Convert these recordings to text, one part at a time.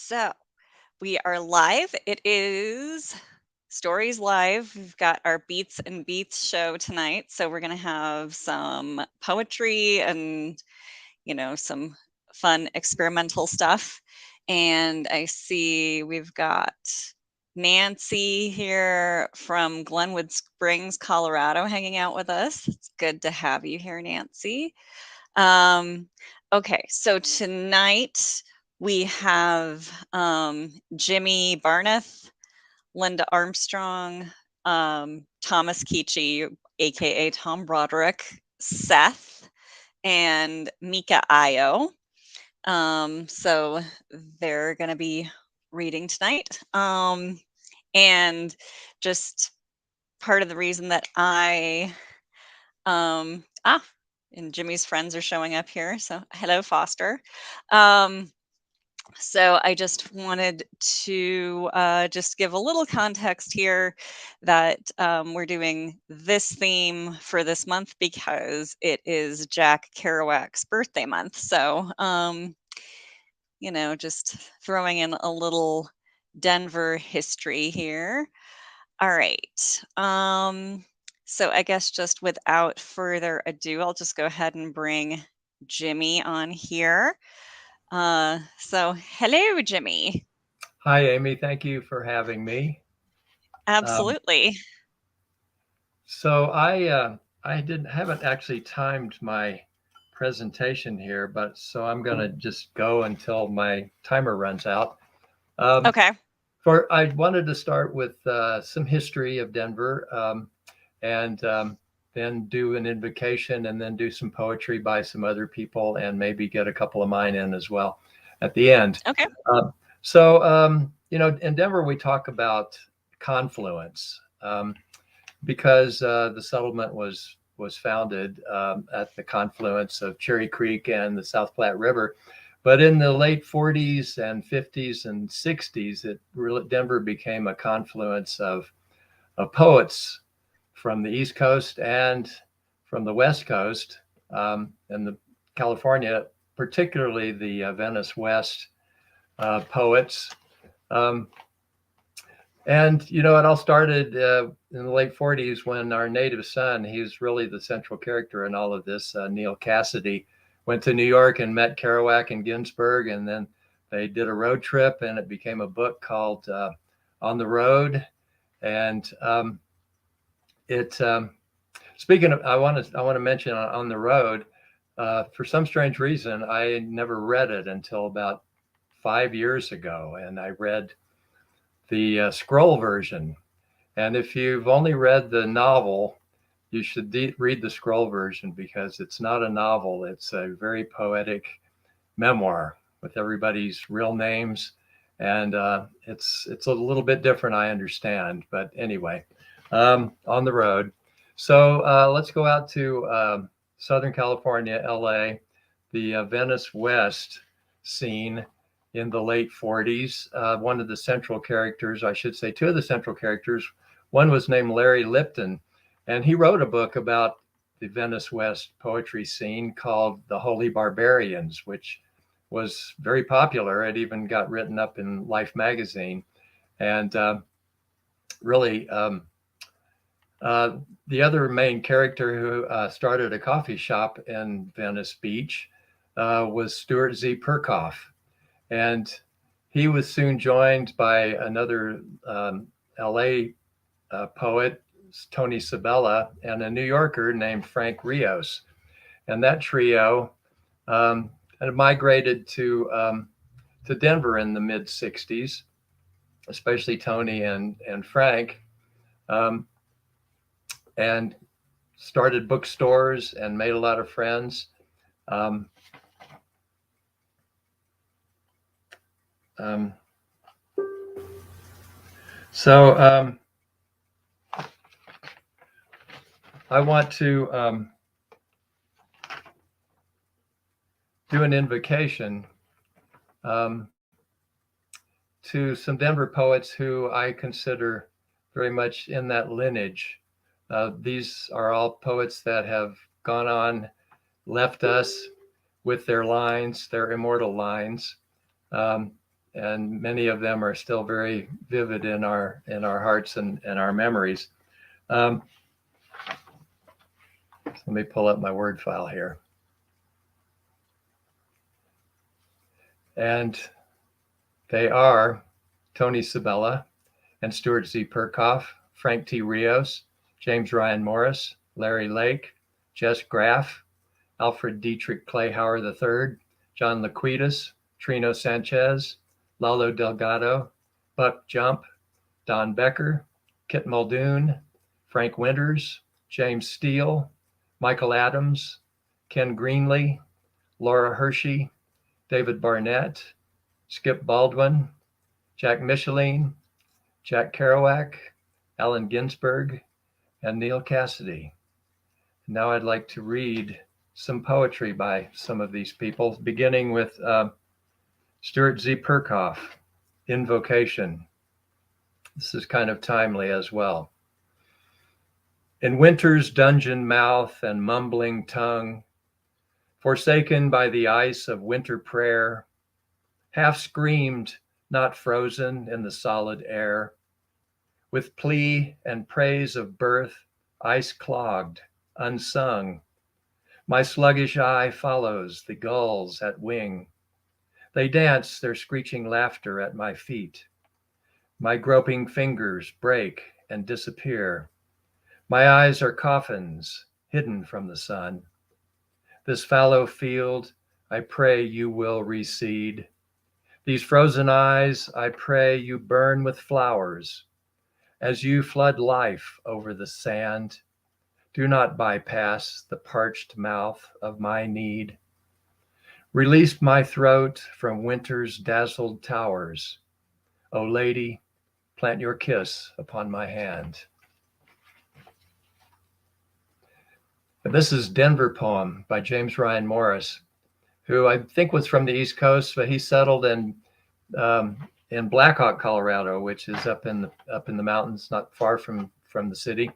So we are live. It is Stories Live. We've got our Beets and Beats show tonight. So we're going to have some poetry and, some fun experimental stuff. And I see we've got Nancy here from Glenwood Springs, Colorado, hanging out with us. It's good to have you here, Nancy. Okay, so tonight we have Jimi Barnath, Linda Armstrong, Thomas Kichi, aka Tom Broderick, Seth, and Meca'Ayo. So they're going to be reading tonight. And just part of the reason that um, ah, and Jimmy's friends are showing up here. So hello, Foster. So I just wanted to just give a little context here that we're doing this theme for this month because it is Jack Kerouac's birthday month. So, just throwing in a little Denver history here. All right. So I guess just without further ado, I'll just go ahead and bring Jimmy on here. So hello, Jimmy. Hi, Amy. Thank you for having me. Absolutely. So I haven't actually timed my presentation here, but so I'm going to just go until my timer runs out. Um, Okay. I wanted to start with some history of Denver, and then do an invocation, and then do some poetry by some other people, and maybe get a couple of mine in as well at the end. Okay. So in Denver we talk about confluence. Because the settlement was founded at the confluence of Cherry Creek and the South Platte River. But in the late 40s and 50s and 60s, Denver became a confluence of poets from the East Coast and from the West Coast, and the California, particularly the Venice West poets. Um, it all started in the late 40s when our native son, he's really the central character in all of this, Neil Cassidy, went to New York and met Kerouac and Ginsberg, and then they did a road trip, and it became a book called On the Road. And it speaking of, I want to mention On the Road. For some strange reason, I never read it until about 5 years ago, and I read the scroll version. And if you've only read the novel, you should read the scroll version, because it's not a novel. It's a very poetic memoir with everybody's real names. And it's a little bit different, I understand. But anyway, On the Road. So let's go out to Southern California, LA, the Venice West scene in the late 40s. One of the central characters, I should say, two of the central characters, one was named Larry Lipton, and he wrote a book about the Venice West poetry scene called The Holy Barbarians, which was very popular. It even got written up in Life magazine. And really, the other main character who started a coffee shop in Venice Beach was Stuart Z. Perkoff. And he was soon joined by another LA poet, Tony Sabella, and a New Yorker named Frank Rios. And that trio had migrated to Denver in the mid 60s, especially Tony and Frank, and started bookstores and made a lot of friends. So I want to do an invocation to some Denver poets who I consider very much in that lineage. These are all poets that have gone on, left us with their lines, their immortal lines. and many of them are still very vivid in our hearts and our memories. Um, let me pull up my Word file here. And they are Tony Sabella and Stuart Z. Perkoff, Frank T. Rios, James Ryan Morris, Larry Lake, Jess Graff, Alfred Dietrich Clayhauer III, John Laquitas, Trino Sanchez, Lalo Delgado, Buck Jump, Don Becker, Kit Muldoon, Frank Winters, James Steele, Michael Adams, Ken Greenlee, Laura Hershey, David Barnett, Skip Baldwin, Jack Micheline, Jack Kerouac, Allen Ginsberg, and Neil Cassidy. Now I'd like to read some poetry by some of these people, beginning with Stuart Z. Perkoff, Invocation. This is kind of timely as well. In winter's dungeon mouth and mumbling tongue, forsaken by the ice of winter prayer, half screamed, not frozen in the solid air, with plea and praise of birth, ice clogged, unsung, my sluggish eye follows the gulls at wing. They dance their screeching laughter at my feet. My groping fingers break and disappear. My eyes are coffins hidden from the sun. This fallow field, I pray you will reseed. These frozen eyes, I pray you burn with flowers. As you flood life over the sand, do not bypass the parched mouth of my need. Release my throat from winter's dazzled towers. O lady, plant your kiss upon my hand. This is Denver Poem by James Ryan Morris, who I think was from the East Coast, but he settled in Blackhawk, Colorado, which is up in the mountains, not far from the city.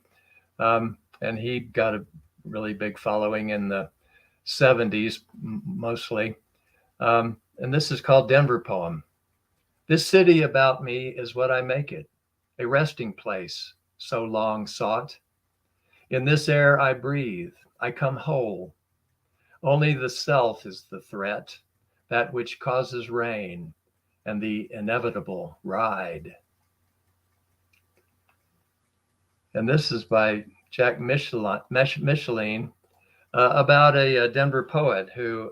And he got a really big following in the 70s, mostly. And this is called Denver Poem. This city about me is what I make it, a resting place so long sought. In this air I breathe, I come whole. Only the self is the threat, that which causes rain and the inevitable ride. And this is by Jack Micheline, about a Denver poet who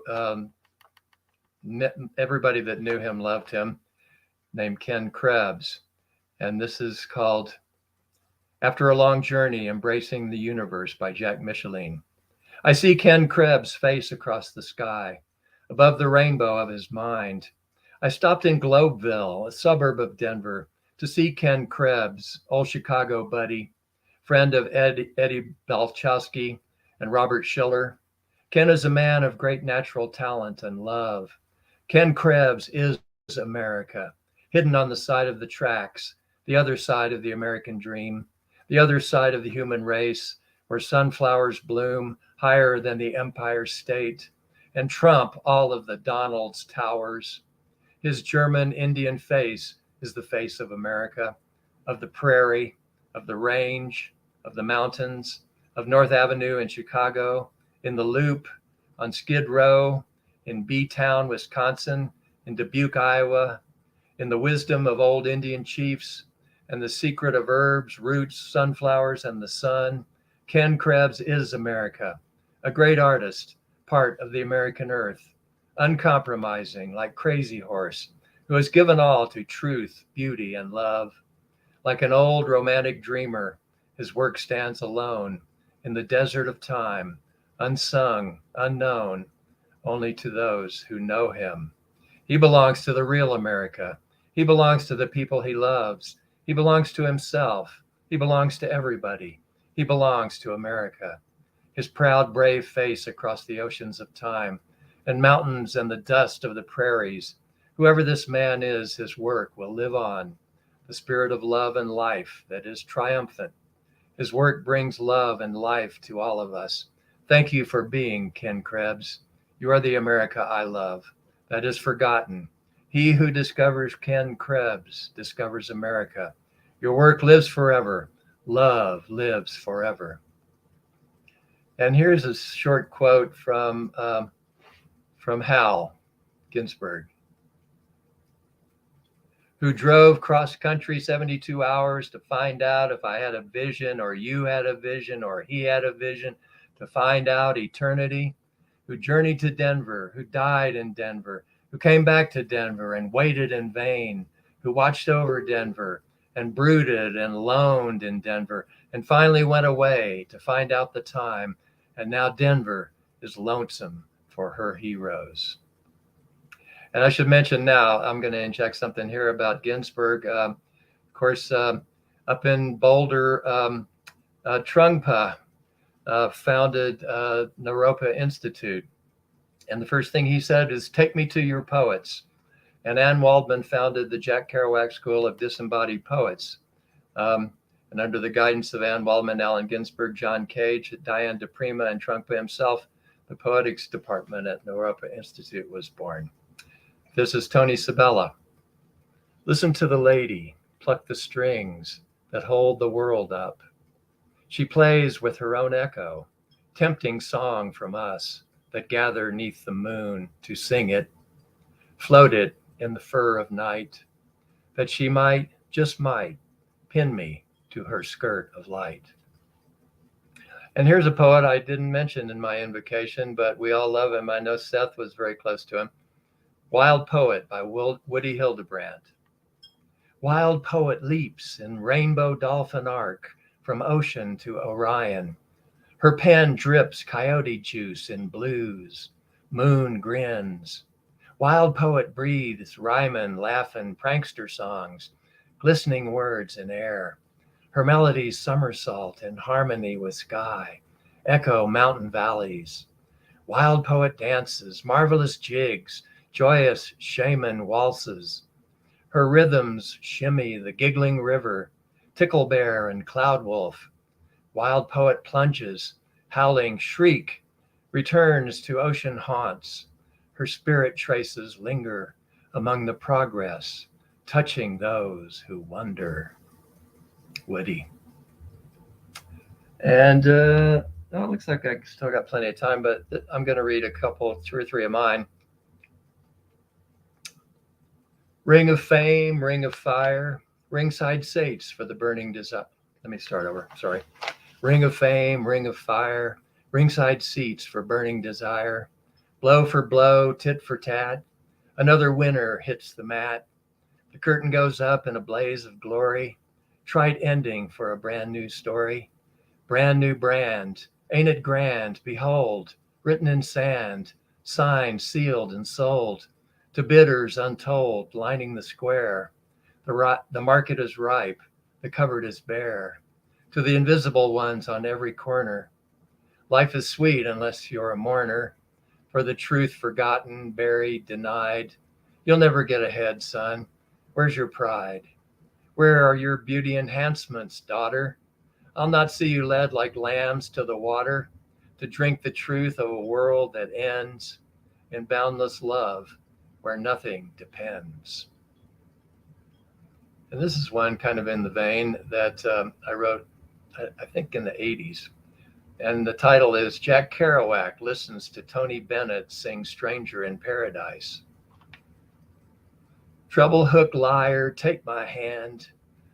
everybody that knew him loved him, named Ken Krebs. And this is called After a Long Journey, Embracing the Universe by Jack Micheline. I see Ken Krebs' face across the sky, above the rainbow of his mind. I stopped in Globeville, a suburb of Denver, to see Ken Krebs, old Chicago buddy, friend of Eddie Balchowski and Robert Schiller. Ken is a man of great natural talent and love. Ken Krebs is America, hidden on the side of the tracks, the other side of the American dream, the other side of the human race, where sunflowers bloom higher than the Empire State and trump all of the Donald's towers. His German Indian face is the face of America, of the prairie, of the range, of the mountains, of North Avenue in Chicago, in the Loop, on Skid Row, in B-Town, Wisconsin, in Dubuque, Iowa, in the wisdom of old Indian chiefs and the secret of herbs, roots, sunflowers, and the sun. Ken Krebs is America, a great artist, part of the American earth, uncompromising like Crazy Horse, who has given all to truth, beauty, and love. Like an old romantic dreamer, his work stands alone in the desert of time, unsung, unknown, only to those who know him. He belongs to the real America. He belongs to the people he loves. He belongs to himself. He belongs to everybody. He belongs to America. His proud, brave face across the oceans of time and mountains and the dust of the prairies. Whoever this man is, his work will live on. The spirit of love and life that is triumphant. His work brings love and life to all of us. Thank you for being Ken Krebs. You are the America I love, that is forgotten, He who discovers Ken Krebs discovers America. Your work lives forever. Love lives forever. And here's a short quote from Hal Ginsberg, who drove cross country 72 hours to find out if I had a vision or you had a vision or he had a vision, to find out eternity, who journeyed to Denver, who died in Denver, who came back to Denver and waited in vain, who watched over Denver and brooded and loaned in Denver and finally went away to find out the time. And now Denver is lonesome for her heroes. And I should mention now, I'm going to inject something here about Ginsberg. Of course, up in Boulder, Trungpa founded Naropa Institute. And the first thing he said is, "Take me to your poets." And Anne Waldman founded the Jack Kerouac School of Disembodied Poets. And under the guidance of Anne Waldman, Allen Ginsberg, John Cage, Diane DePrima, and Trungpa himself, the poetics department at Naropa Institute was born. This is Tony Sabella. Listen to the lady pluck the strings that hold the world up. She plays with her own echo, tempting song from us that gather neath the moon to sing it, float it in the fur of night, that she might, just might, pin me to her skirt of light. And here's a poet I didn't mention in my invocation, but we all love him. I know Seth was very close to him. Wild Poet by Woody Hildebrandt. Wild poet leaps in rainbow dolphin arc from ocean to Orion. Her pen drips coyote juice in blues. Moon grins. Wild poet breathes rhymin', laughin', prankster songs, glistening words in air. Her melodies somersault in harmony with sky, echo mountain valleys. Wild poet dances, marvelous jigs, joyous shaman waltzes. Her rhythms shimmy the giggling river, ticklebear and cloud wolf. Wild poet plunges, howling shriek, returns to ocean haunts. Her spirit traces linger among the progress, touching those who wonder. Woody. And it looks like I still got plenty of time, but I'm going to read a couple, two or three of mine. Ring of fame, ring of fire, ringside saints for the burning desire. Let me start over. Sorry. Ring of fame, ring of fire, ringside seats for burning desire. Blow for blow, tit for tat. Another winner hits the mat. The curtain goes up in a blaze of glory. Trite ending for a brand new story. Brand new brand. Ain't it grand? Behold, written in sand, signed, sealed, and sold. To bidders untold, lining the square. The market is ripe, the cupboard is bare. To the invisible ones on every corner. Life is sweet unless you're a mourner. For the truth forgotten, buried, denied. You'll never get ahead, son. Where's your pride? Where are your beauty enhancements, daughter? I'll not see you led like lambs to the water, to drink the truth of a world that ends in boundless love, where nothing depends. And this is one kind of in the vein that I wrote, I think in the 80s. And the title is Jack Kerouac Listens to Tony Bennett Sing Stranger in Paradise. Treble hook lyre, take my hand.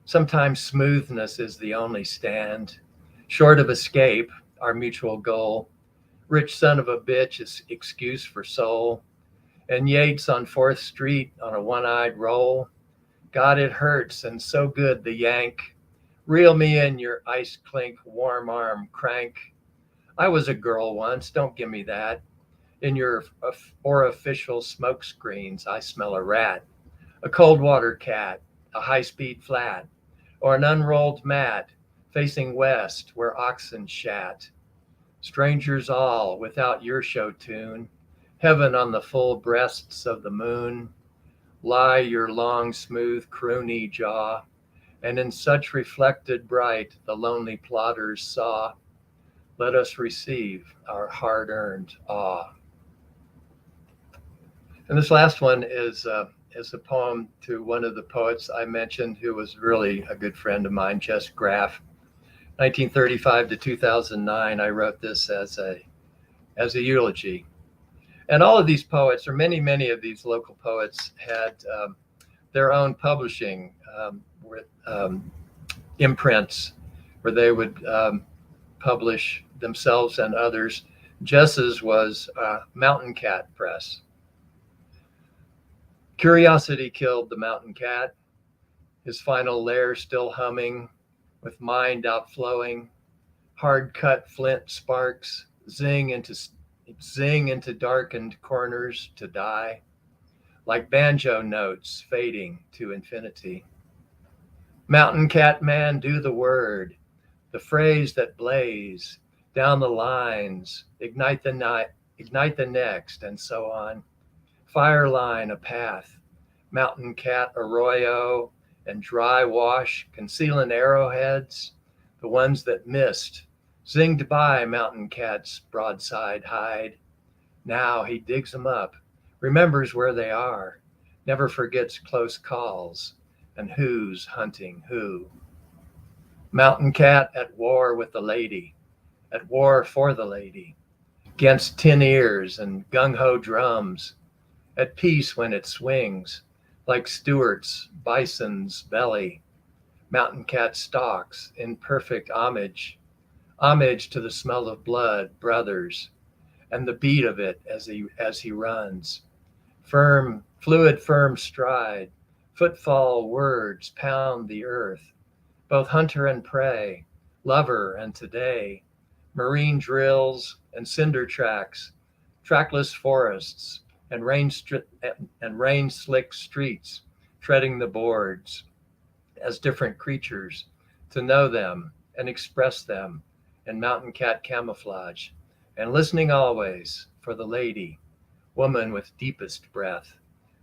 Sometimes smoothness is the only stand. Short of escape, our mutual goal. Rich son of a bitch is excuse for soul. And Yates on 4th Street on a one-eyed roll. God, it hurts, and so good the yank. Reel me in your ice clink, warm arm crank. I was a girl once, don't give me that. In your orificial smoke screens, I smell a rat, a cold water cat, a high-speed flat, or an unrolled mat facing west where oxen shat. Strangers all without your show tune, heaven on the full breasts of the moon, lie your long, smooth, croony jaw, and in such reflected bright the lonely plotters saw. Let us receive our hard-earned awe. And this last one is is a poem to one of the poets I mentioned, who was really a good friend of mine, Jess Graff. 1935 to 2009, I wrote this as a eulogy. And all of these poets, or many of these local poets, had their own publishing with imprints where they would publish themselves and others. Jess's was Mountain Cat Press. Curiosity killed the mountain cat, his final lair still humming, with mind outflowing, hard cut flint sparks zing into darkened corners to die, like banjo notes fading to infinity. Mountain cat man, do the word, the phrase that blaze down the lines, ignite the night, ignite the next, and so on. Fire line a path, mountain cat arroyo, and dry wash concealing arrowheads, the ones that missed, zinged by mountain cat's broadside hide. Now he digs them up, remembers where they are, never forgets close calls, and who's hunting who. Mountain cat at war with the lady, at war for the lady, against tin ears and gung ho drums, at peace when it swings, like Stuart's bison's belly. Mountain cat stalks in perfect homage, homage to the smell of blood, brothers, and the beat of it as he runs. Firm, fluid, firm stride, footfall words pound the earth, both hunter and prey, lover and today, marine drills and cinder tracks, trackless forests, and rain slick streets, treading the boards as different creatures, to know them and express them in mountain cat camouflage, and listening always for the lady, woman with deepest breath,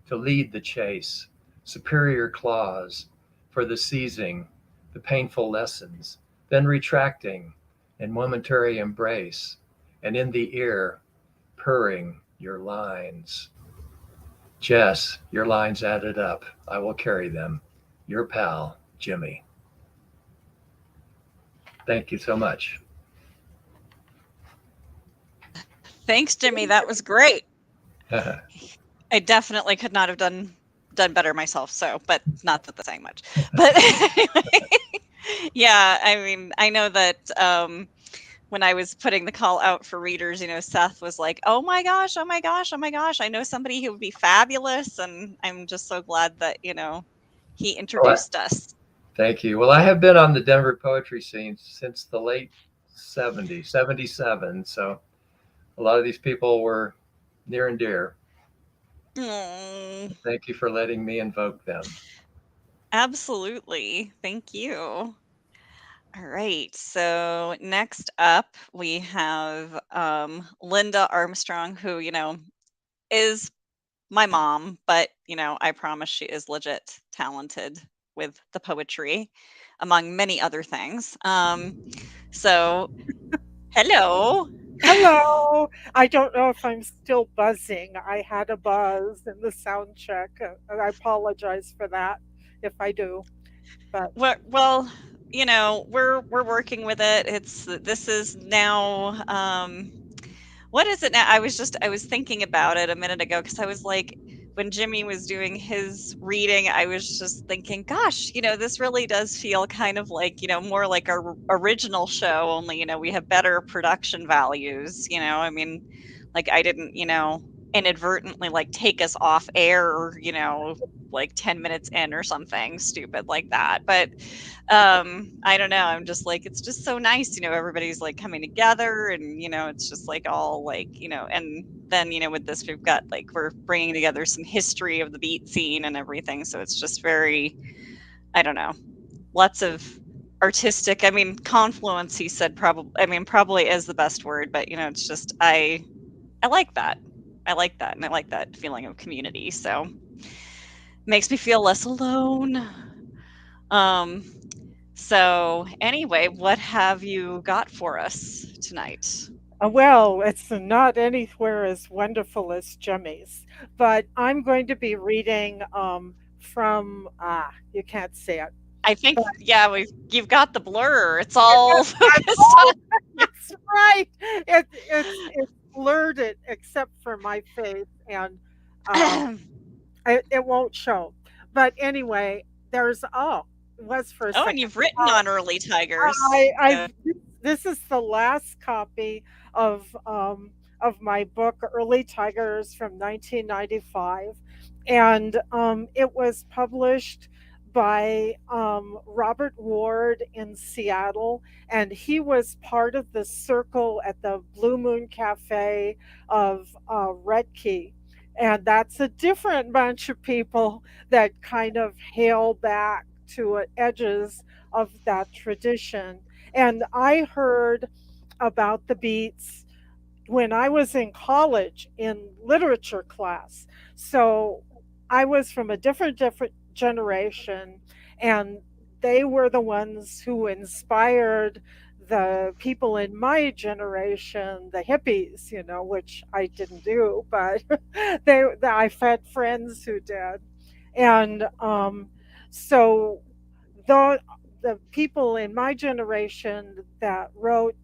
to lead the chase, superior claws for the seizing, the painful lessons, then retracting in momentary embrace, and in the ear, purring your lines. Jess, your lines added up. I will carry them. Your pal, Jimmy. Thank you so much. Thanks, Jimmy. That was great. I definitely could not have done better myself. So, but not that that's saying much. But anyway, yeah, I mean, I know that when I was putting the call out for readers, Seth was like, "Oh my gosh, oh my gosh, oh my gosh, I know somebody who would be fabulous," and I'm just so glad that he Oh, introduced us. thank you. Well, I have been on the Denver poetry scene since the late 70s, 77. So a lot of these people were near and dear. Mm, Thank you for letting me invoke them. absolutely, thank you. All right. So next up, we have Linda Armstrong, who, is my mom, but, I promise she is legit talented with the poetry, among many other things. So, hello. Hello. I don't know if I'm still buzzing. I had a buzz in the sound check. And I apologize for that if I do. But Well, we're working with it. This is now what is it now? I was thinking about it a minute ago because I was like, when Jimmy was doing his reading, I was just thinking, gosh, this really does feel kind of like, more like our original show, only, we have better production values, I mean, like I didn't, inadvertently like take us off air, like 10 minutes in or something stupid like that. But I don't know, I'm just like, it's just so nice, everybody's like coming together, and it's just like all like, and then with this we've got like, we're bringing together some history of the beat scene and everything, so it's just very, I don't know, lots of artistic, I mean, confluence, he said, probably, I mean, probably is the best word, but it's just, I like that, and I like that feeling of community, so makes me feel less alone. Um, so, anyway, what have you got for us tonight? Well, it's not anywhere as wonderful as Jimmy's, but I'm going to be reading from you can't see it, I think, but yeah, you've got the blur. It's all I'm focused all on that's right. It's blurred it except for my face, and um, it won't show. But anyway, there's it was for a Oh, and second. you've written Uh, on early tigers. I've this is the last copy of my book Early Tigers from 1995, and it was published by Robert Ward in Seattle, and he was part of the circle at the Blue Moon Cafe of Red Key. And that's a different bunch of people that kind of hail back to edges of that tradition. And I heard about the Beets when I was in college in literature class. So I was from a different generation, and they were the ones who inspired the people in my generation, the hippies, which I didn't do, but I've had friends who did. And so the the people in my generation that wrote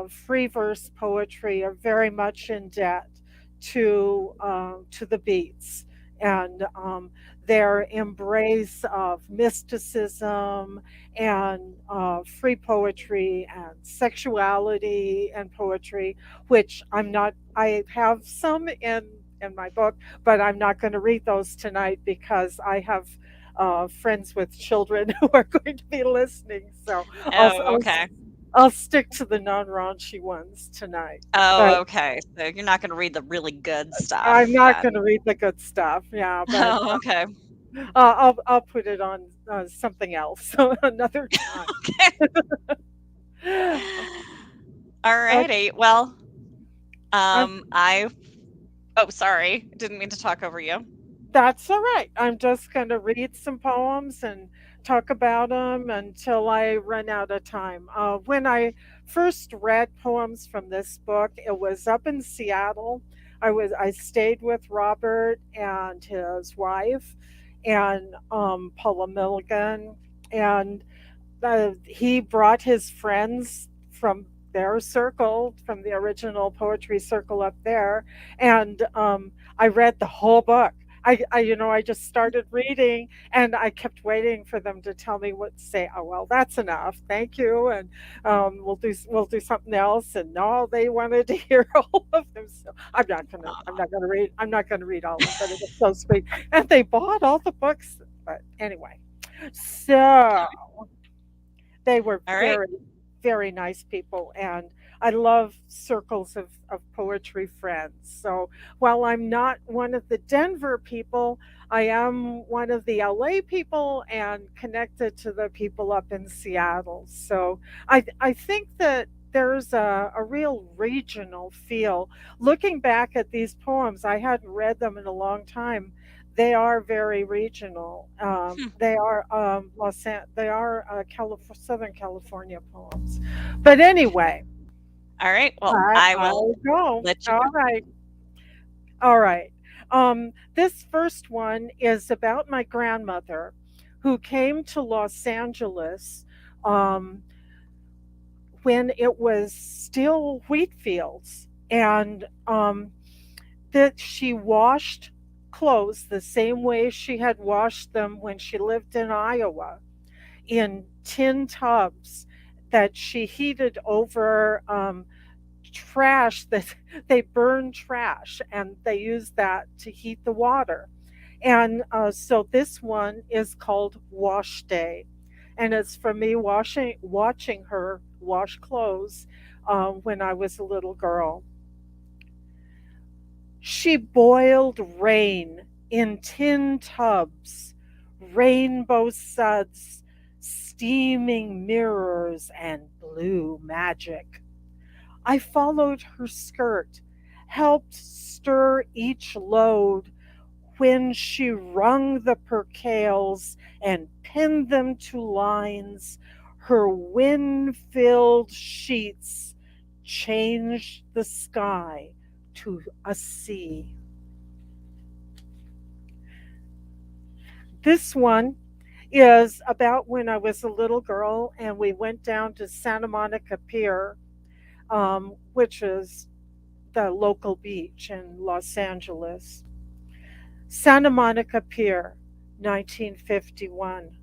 free verse poetry are very much in debt to the Beats, and their embrace of mysticism and free poetry and sexuality and poetry, which I'm not. I have some in my book, but I'm not going to read those tonight because I have friends with children who are going to be listening. So I'll, Oh, I'll okay. I'll stick to the non-raunchy ones tonight. But Oh, okay. So you're not gonna read the really good I'm stuff not going to then. read the good stuff. Yeah, but Oh, okay. I'll put it on something else another time. Okay. Uh, Alrighty. Well, I'm I oh, sorry. Didn't mean to talk over you. That's all right. I'm just going to read some poems and talk about them until I run out of time. When I first read poems from this book, it was up in Seattle. I stayed with Robert and his wife and Paula Milligan, and he brought his friends from their circle, from the original poetry circle up there, and I read the whole book. I just started reading, and I kept waiting for them to tell me what to say. Oh well, that's enough, thank you, and we'll do something else. And no, they wanted to hear all of them. So I'm not gonna read all of them, but it was so sweet, and they bought all the books. But anyway, so they were All right. very, very nice people, and I love circles of poetry friends. So while I'm not one of the Denver people, I am one of the LA people and connected to the people up in Seattle. So I think that there's a real regional feel. Looking back at these poems, I hadn't read them in a long time. They are very regional. Hmm. They are they are Southern California poems. But anyway, All right. Well, I will I'll go. let you All go. right, all right. This first one is about my grandmother, who came to Los Angeles um, when it was still wheat fields, and that she washed clothes the same way she had washed them when she lived in Iowa, in tin tubs that she heated over trash that they burn trash, and they use that to heat the water. And so this one is called Wash Day, and it's for me watching her wash clothes when I was a little girl. She boiled rain in tin tubs, rainbow suds, steaming mirrors, and blue magic. I followed her skirt, helped stir each load when she wrung the percales and pinned them to lines, her wind filled sheets changed the sky to a sea. This one is about when I was a little girl and we went down to Santa Monica Pier, which is the local beach in Los Angeles. Santa Monica Pier, 1951.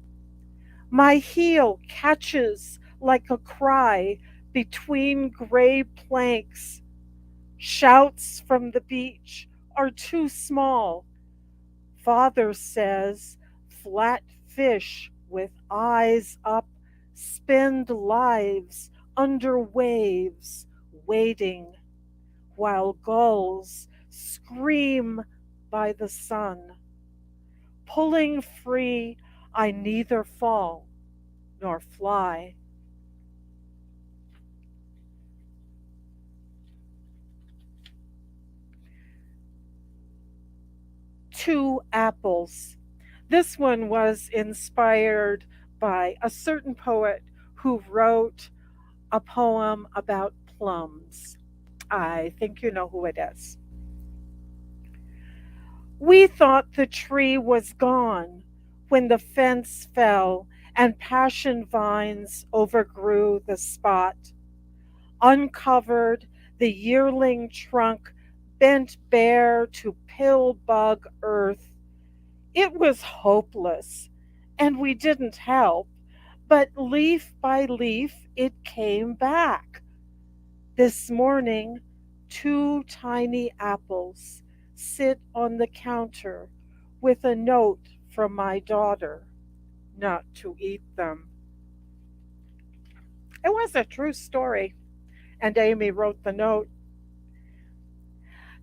My heel catches like a cry between gray planks. Shouts from the beach are too small. Father says flat fish with eyes up spend lives under waves, waiting, while gulls scream by the sun. Pulling free, I neither fall nor fly. Two apples. This one was inspired by a certain poet who wrote a poem about plums. I think you know who it is. We thought the tree was gone when the fence fell and passion vines overgrew the spot, uncovered the yearling trunk bent bare to pill bug earth. It was hopeless, and we didn't help, but leaf by leaf it came back. This morning, two tiny apples sit on the counter with a note from my daughter not to eat them. It was a true story, and Amy wrote the note.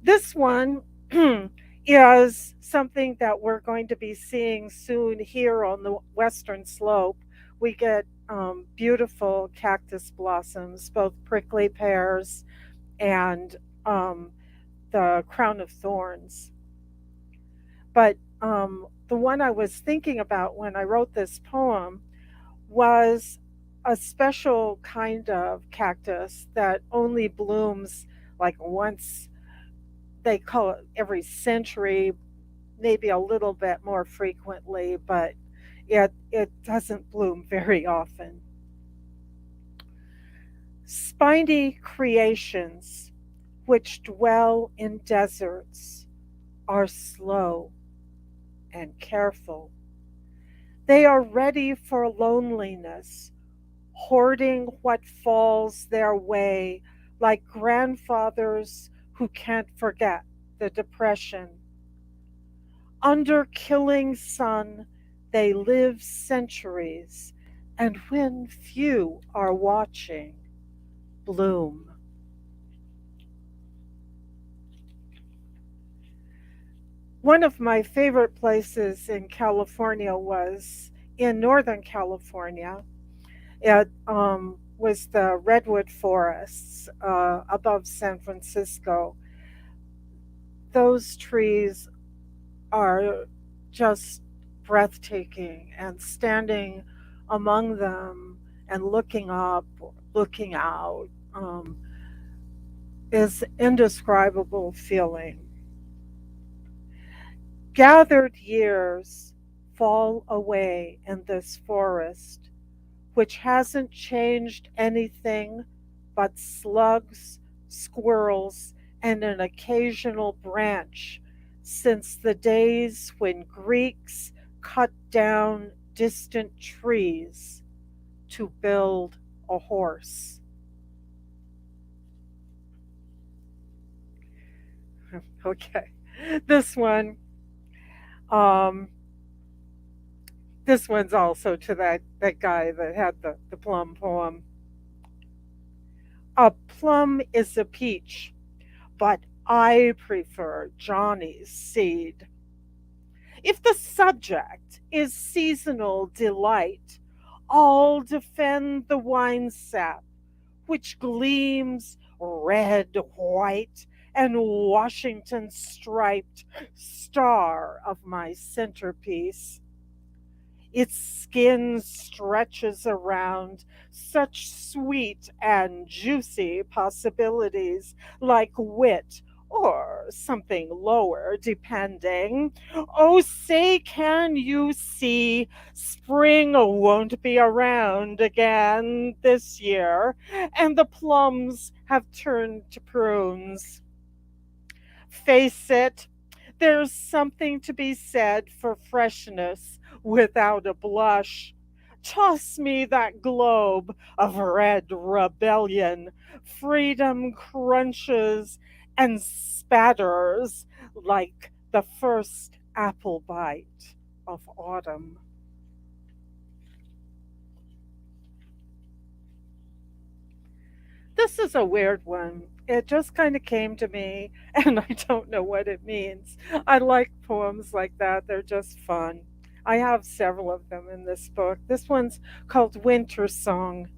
This one is something that we're going to be seeing soon here on the western slope. We get beautiful cactus blossoms, both prickly pears and the crown of thorns. But the one I was thinking about when I wrote this poem was a special kind of cactus that only blooms like once, they call it every century, maybe a little bit more frequently, but it doesn't bloom very often. Spiny creations which dwell in deserts are slow and careful. They are ready for loneliness, hoarding what falls their way like grandfathers who can't forget the Depression. Under killing sun, they live centuries, and when few are watching, bloom. One of my favorite places in California was in Northern California. It was the redwood forests above San Francisco. Those trees are just breathtaking, and standing among them and looking up, looking out, is indescribable feeling. Gathered years fall away in this forest, which hasn't changed anything but slugs, squirrels, and an occasional branch since the days when Greeks cut down distant trees to build a horse. Okay, this one, um, this one's also to that guy that had the plum poem. A plum is a peach, but I prefer Johnny's seed. If the subject is seasonal delight, I'll defend the wine sap, which gleams red, white, and Washington striped, star of my centerpiece. Its skin stretches around such sweet and juicy possibilities like wit or something lower, depending. Oh, say, can you see spring won't be around again this year, and the plums have turned to prunes? Face it, there's something to be said for freshness without a blush. Toss me that globe of red rebellion. Freedom crunches and spatters like the first apple bite of autumn. This is a weird one. It just kind of came to me, and I don't know what it means. I like poems like that, they're just fun. I have several of them in this book. This one's called Winter Song.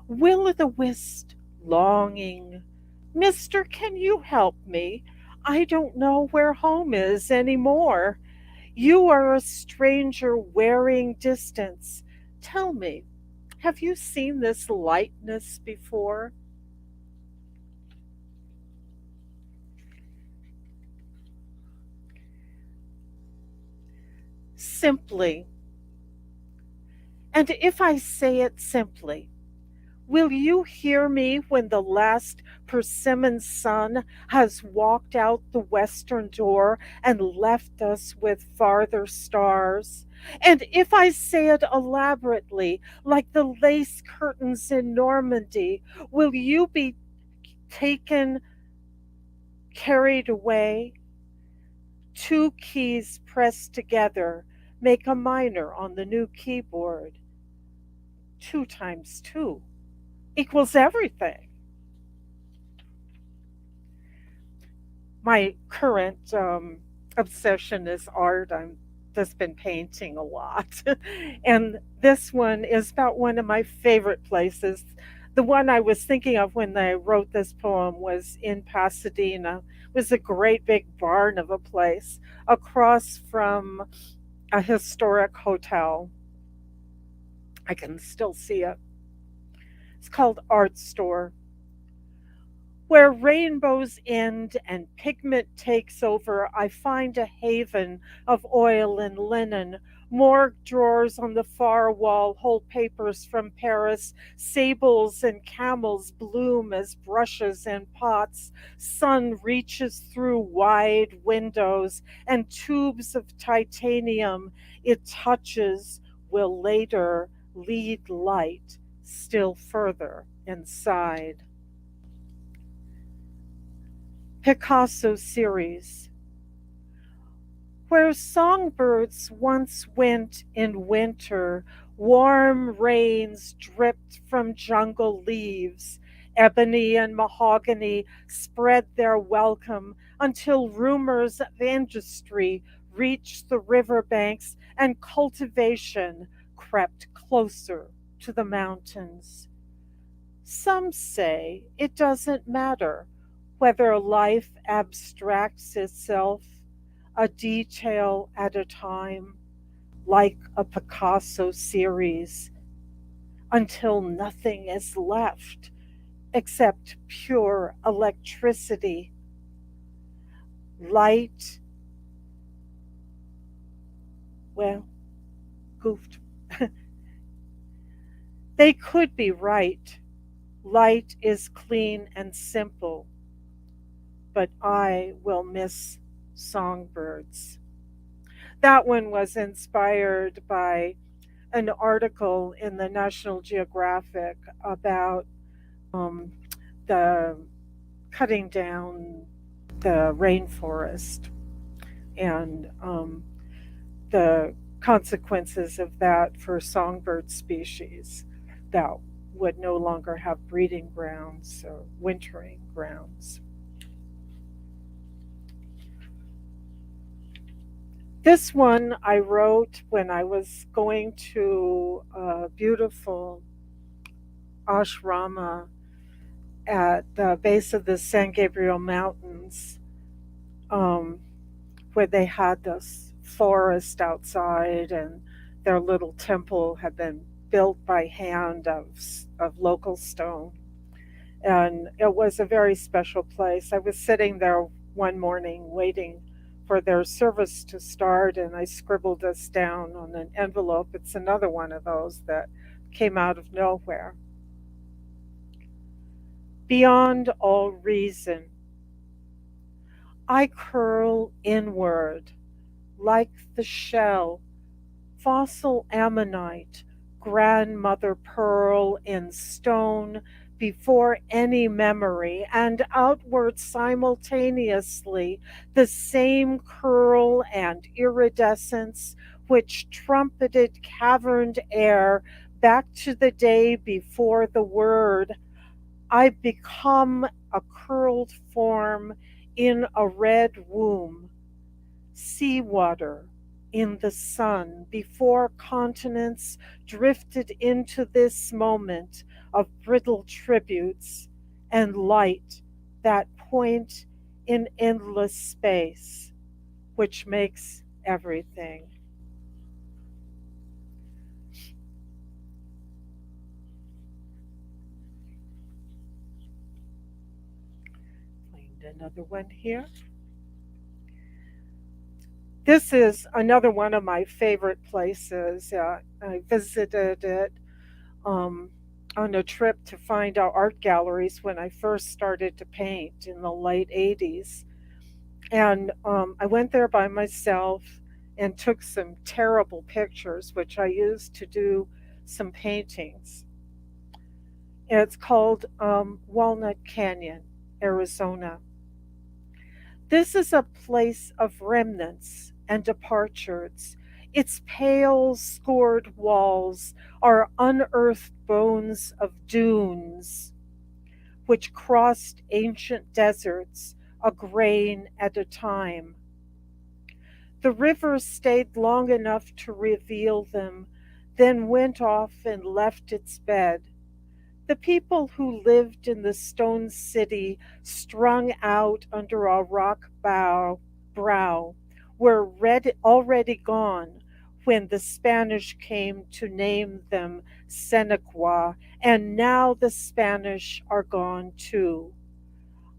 Will o' the Wisp, longing. Mister, can you help me? I don't know where home is anymore. You are a stranger wearing distance. Tell me, have you seen this lightness before? Simply. And if I say it simply, will you hear me when the last persimmon sun has walked out the western door and left us with farther stars? And if I say it elaborately, like the lace curtains in Normandy, will you be taken, carried away? Two keys pressed together make a minor on the new keyboard. Two times two equals everything. My current obsession is art. I'm just been painting a lot. And this one is about one of my favorite places. The one I was thinking of when I wrote this poem was in Pasadena. It was a great big barn of a place across from a historic hotel. I can still see it. It's called Art Store, where rainbows end and pigment takes over. I find a haven of oil and linen. Morgue drawers on the far wall hold papers from Paris. Sables and camels bloom as brushes and pots. Sun reaches through wide windows, and tubes of titanium it touches will later lead light still further inside. Picasso series, where songbirds once went in winter, warm rains dripped from jungle leaves. Ebony and mahogany spread their welcome until rumors of industry reached the riverbanks and cultivation crept closer to the mountains. Some say it doesn't matter whether life abstracts itself a detail at a time, like a Picasso series, until nothing is left except pure electricity. Light, well, goofed. They could be right. Light is clean and simple, but I will miss songbirds. That one was inspired by an article in the National Geographic about um, the cutting down the rainforest and the consequences of that for songbird species that would no longer have breeding grounds or wintering grounds. This one I wrote when I was going to a beautiful ashrama at the base of the San Gabriel Mountains, where they had this forest outside and their little temple had been built by hand of local stone. And it was a very special place. I was sitting there one morning waiting for their service to start, and I scribbled this down on an envelope. It's another one of those that came out of nowhere. Beyond all reason, I curl inward like the shell, fossil ammonite, grandmother pearl in stone before any memory, and outward simultaneously the same curl and iridescence which trumpeted caverned air back to the day before the word. I become a curled form in a red womb, seawater in the sun, before continents drifted into this moment of brittle tributes and light, that point in endless space, which makes everything. Find another one here. This is another one of my favorite places. I visited it um, on a trip to find out art galleries when I first started to paint in the late 80s. And I went there by myself and took some terrible pictures, which I used to do some paintings. It's called Walnut Canyon, Arizona. This is a place of remnants and departures. Its pale, scored walls are unearthed bones of dunes which crossed ancient deserts a grain at a time. The river stayed long enough to reveal them, then went off and left its bed. The people who lived in the stone city, strung out under a brow, were already gone when the Spanish came to name them Senequa, and now the Spanish are gone too.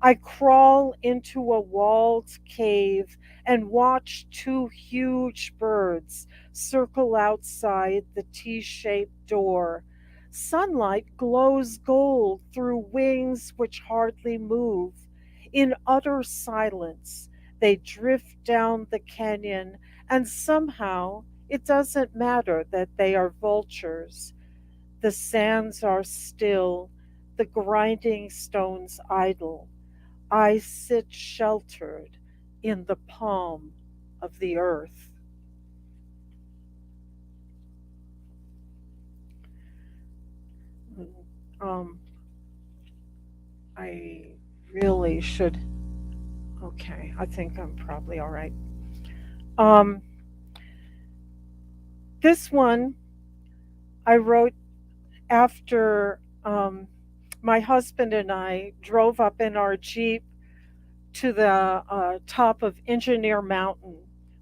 I crawl into a walled cave and watch two huge birds circle outside the T shaped door. Sunlight glows gold through wings which hardly move. In utter silence, they drift down the canyon, and somehow it doesn't matter that they are vultures. The sands are still, the grinding stones idle. I sit sheltered in the palm of the earth. Um, I really should. Okay, I think I'm probably all right. Um, this one I wrote after my husband and I drove up in our Jeep to the top of Engineer Mountain,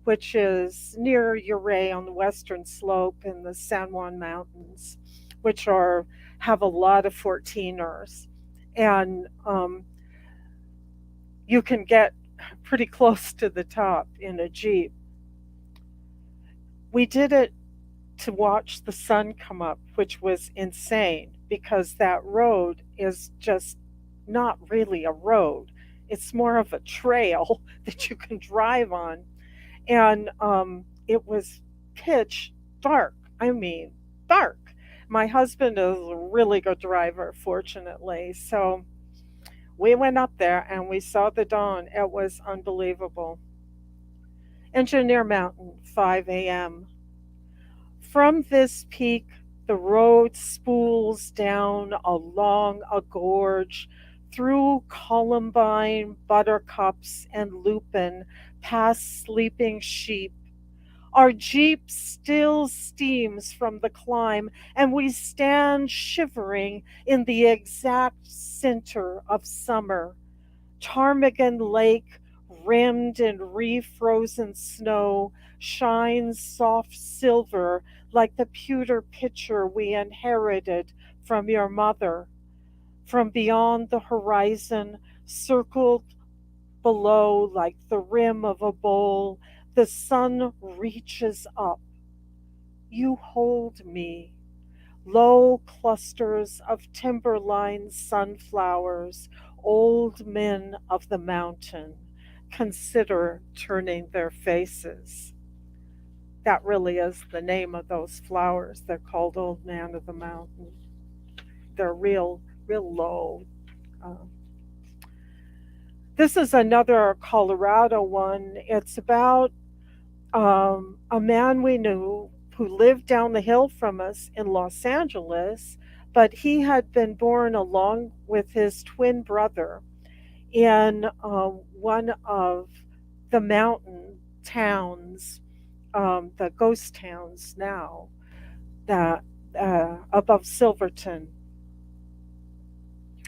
which is near Uray on the western slope in the San Juan Mountains, which are have a lot of 14ers. And you can get pretty close to the top in a Jeep. We did it to watch the sun come up, which was insane because that road is just not really a road. It's more of a trail that you can drive on. And it was pitch dark. I mean, dark. My husband is a really good driver, fortunately. So we went up there and we saw the dawn. It was unbelievable. Engineer Mountain, 5 a.m. From this peak, the road spools down along a gorge through columbine, buttercups, and lupin, past sleeping sheep. Our jeep still steams from the climb, and we stand shivering in the exact center of summer. Ptarmigan Lake rimmed in refrozen snow, shines soft silver like the pewter pitcher we inherited from your mother. From beyond the horizon, circled below like the rim of a bowl, the sun reaches up. You hold me. Low clusters of timberline sunflowers, old men of the mountain, consider turning their faces. That really is the name of those flowers. They're called Old Man of the Mountain. They're real low. Uh, this is another Colorado one. It's about a man we knew who lived down the hill from us in Los Angeles, but he had been born along with his twin brother in one of the mountain towns, the ghost towns now, that above Silverton.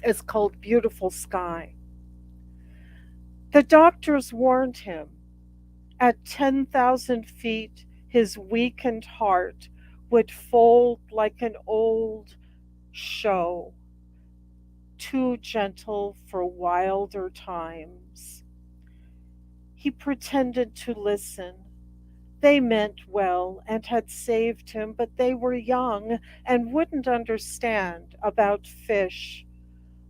It's called Beautiful Sky. The doctors warned him at 10,000 feet, his weakened heart would fold like an old show, too gentle for wilder times. He pretended to listen. They meant well and had saved him, but they were young and wouldn't understand about fish.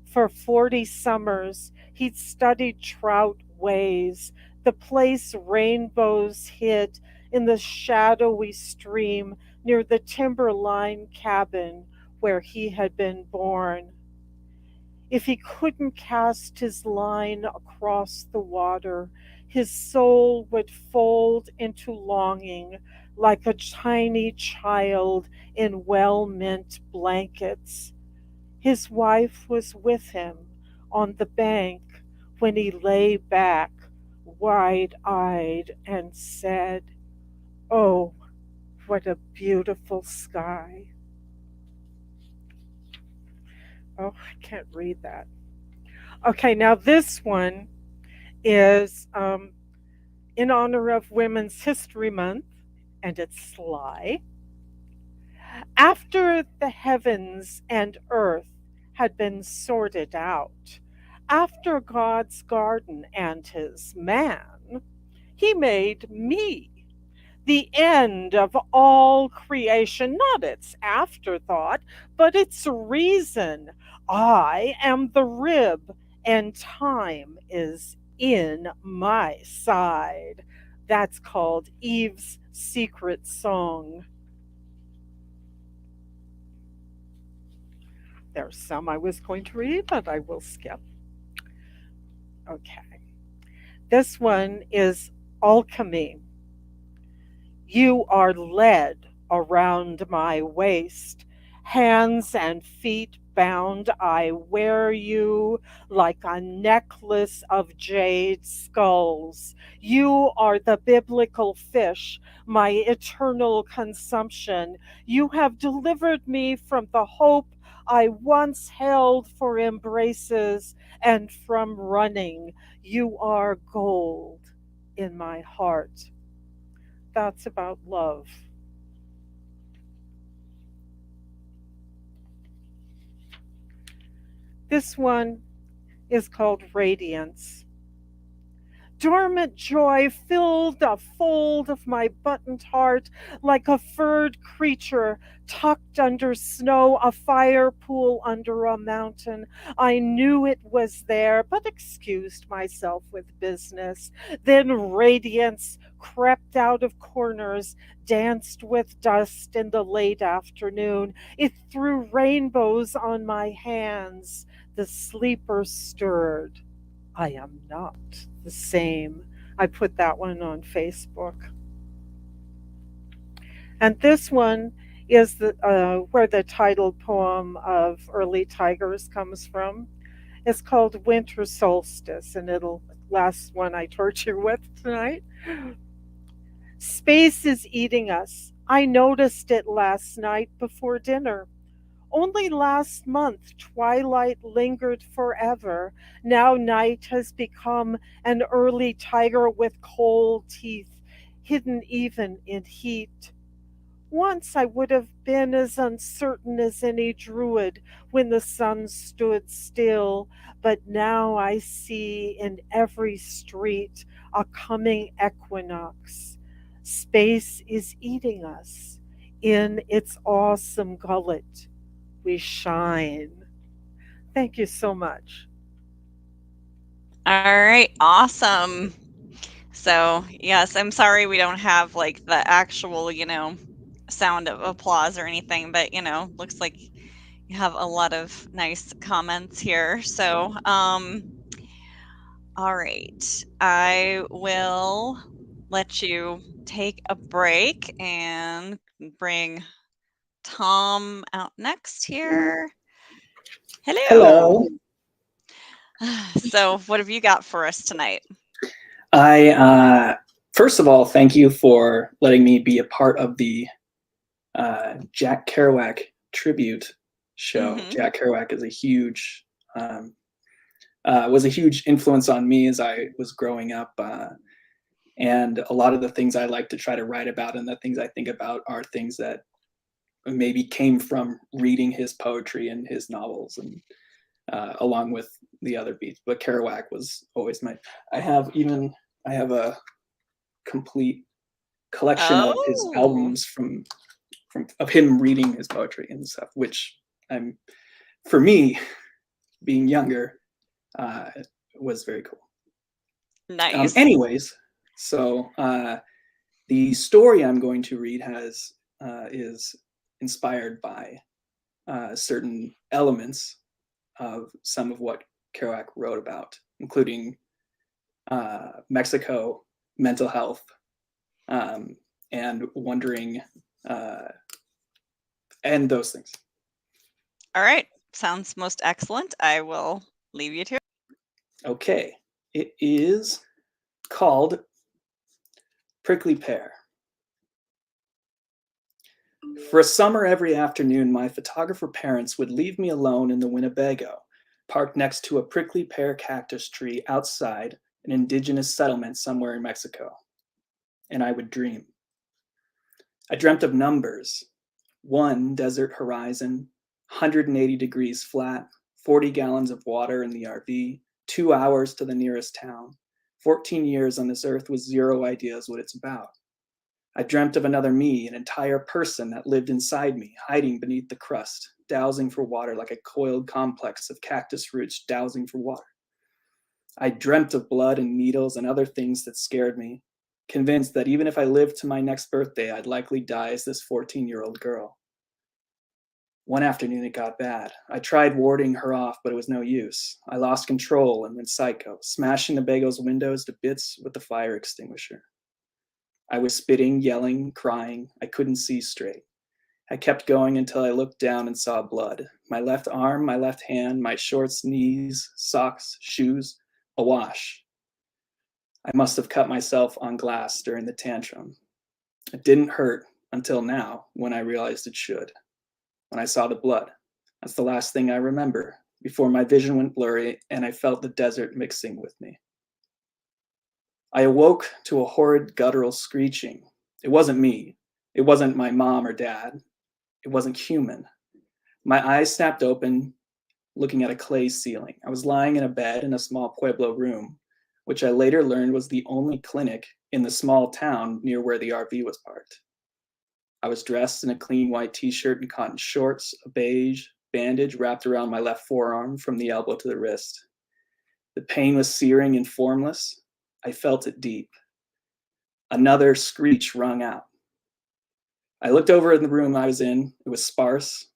For 40 summers, he'd studied trout ways, the place rainbows hid in the shadowy stream near the timberline cabin where he had been born. If he couldn't cast his line across the water, his soul would fold into longing like a tiny child in well meant blankets. His wife was with him on the bank when he lay back, wide eyed, and said, "Oh, what a beautiful sky." Oh, I can't read that. Okay, now this one is in honor of Women's History Month, and it's sly. After the heavens and earth had been sorted out, after God's garden and his man, he made me, the end of all creation, not its afterthought, but its reason. I am the rib, and time is in my side. That's called Eve's Secret Song. There's some I was going to read, but I will skip. Okay. This one is alchemy. You are lead around my waist, hands and feet bound. I wear you like a necklace of jade skulls. You are the biblical fish, my eternal consumption. You have delivered me from the hope I once held for embraces and from running. You are gold in my heart. That's about love. This one is called Radiance. Dormant joy filled a fold of my buttoned heart like a furred creature tucked under snow, a fire pool under a mountain. I knew it was there, but excused myself with business. Then radiance crept out of corners, danced with dust in the late afternoon. It threw rainbows on my hands. The sleeper stirred. I am not the same. I put that one on Facebook. And this one is where the title poem of Early Tigers comes from. It's called Winter Solstice, and it'll last one I torture with tonight. Space is eating us. I noticed it last night before dinner. Only last month twilight lingered forever. Now night has become an early tiger with cold teeth, hidden even in heat. Once I would have been as uncertain as any druid when the sun stood still, but now I see in every street a coming equinox. Space is eating us. In its awesome gullet, we shine. Thank you so much. All right, awesome. So, yes, I'm sorry we don't have like the actual, sound of applause or anything, but looks like you have a lot of nice comments here. So, all right. I will let you take a break and bring Tom out next here. Hello. Hello. So, what have you got for us tonight? First of all, thank you for letting me be a part of the Jack Kerouac tribute show. Mhm. Jack Kerouac is was a huge influence on me as I was growing up. And a lot of the things I like to try to write about and the things I think about are things that maybe came from reading his poetry and his novels, and along with the other Beats. But Kerouac was always I have a complete collection of his Oh. albums of him reading his poetry and stuff, which for me, being younger, was very cool. Nice. Anyways, so the story I'm going to read is inspired by certain elements of some of what Kerouac wrote about, including Mexico, mental health, and wondering, and those things. All right. Sounds most excellent. I will leave you to it. Okay. It is called Prickly Pear. For a summer every afternoon, my photographer parents would leave me alone in the Winnebago, parked next to a prickly pear cactus tree outside an indigenous settlement somewhere in Mexico. And I would dream. I dreamt of numbers. 1 desert horizon, 180 degrees flat, 40 gallons of water in the RV, 2 hours to the nearest town. 14 years on this earth with 0 ideas what it's about. I dreamt of another me, an entire person that lived inside me, hiding beneath the crust, dowsing for water like a coiled complex of cactus roots dowsing for water. I dreamt of blood and needles and other things that scared me, convinced that even if I lived to my next birthday, I'd likely die as this 14-year-old girl. One afternoon it got bad. I tried warding her off, but it was no use. I lost control and went psycho, smashing the bagel's windows to bits with the fire extinguisher. I was spitting, yelling, crying. I couldn't see straight. I kept going until I looked down and saw blood. My left arm, my left hand, my shorts, knees, socks, shoes, awash. I must have cut myself on glass during the tantrum. It didn't hurt until now, when I realized it should. When I saw the blood. That's the last thing I remember, before my vision went blurry and I felt the desert mixing with me. I awoke to a horrid guttural screeching. It wasn't me. It wasn't my mom or dad. It wasn't human. My eyes snapped open, looking at a clay ceiling. I was lying in a bed in a small Pueblo room, which I later learned was the only clinic in the small town near where the RV was parked. I was dressed in a clean white t-shirt and cotton shorts, a beige bandage wrapped around my left forearm from the elbow to the wrist. The pain was searing and formless. I felt it deep. Another screech rung out. I looked over in the room I was in. It was sparse.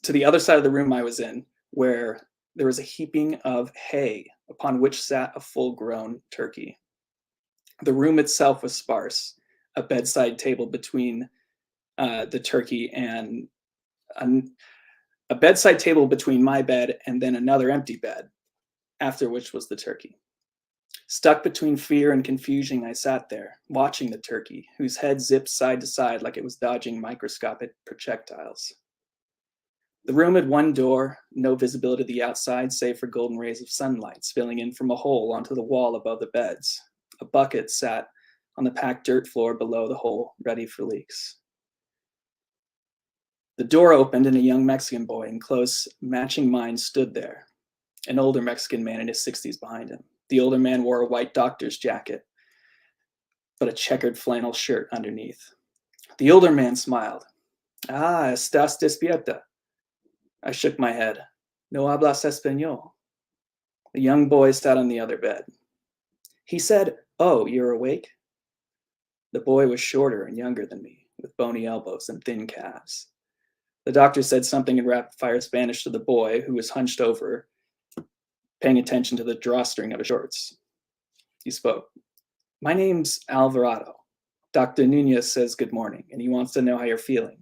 To the other side of the room I was in, where there was a heaping of hay upon which sat a full-grown turkey. The room itself was sparse, a bedside table between the turkey and a bedside table between my bed and then another empty bed, after which was the turkey. Stuck between fear and confusion, I sat there, watching the turkey, whose head zipped side to side like it was dodging microscopic projectiles. The room had one door, no visibility to the outside save for golden rays of sunlight spilling in from a hole onto the wall above the beds. A bucket sat on the packed dirt floor below the hole, ready for leaks. The door opened and a young Mexican boy in clothes matching mine stood there. An older Mexican man in his 60s behind him. The older man wore a white doctor's jacket, but a checkered flannel shirt underneath. The older man smiled. Ah, estás despierta. I shook my head. No hablas español. The young boy sat on the other bed. He said, "Oh, you're awake?" The boy was shorter and younger than me, with bony elbows and thin calves. The doctor said something in rapid-fire Spanish to the boy, who was hunched over, paying attention to the drawstring of his shorts. He spoke. "My name's Alvarado. Dr. Nunez says good morning, and he wants to know how you're feeling."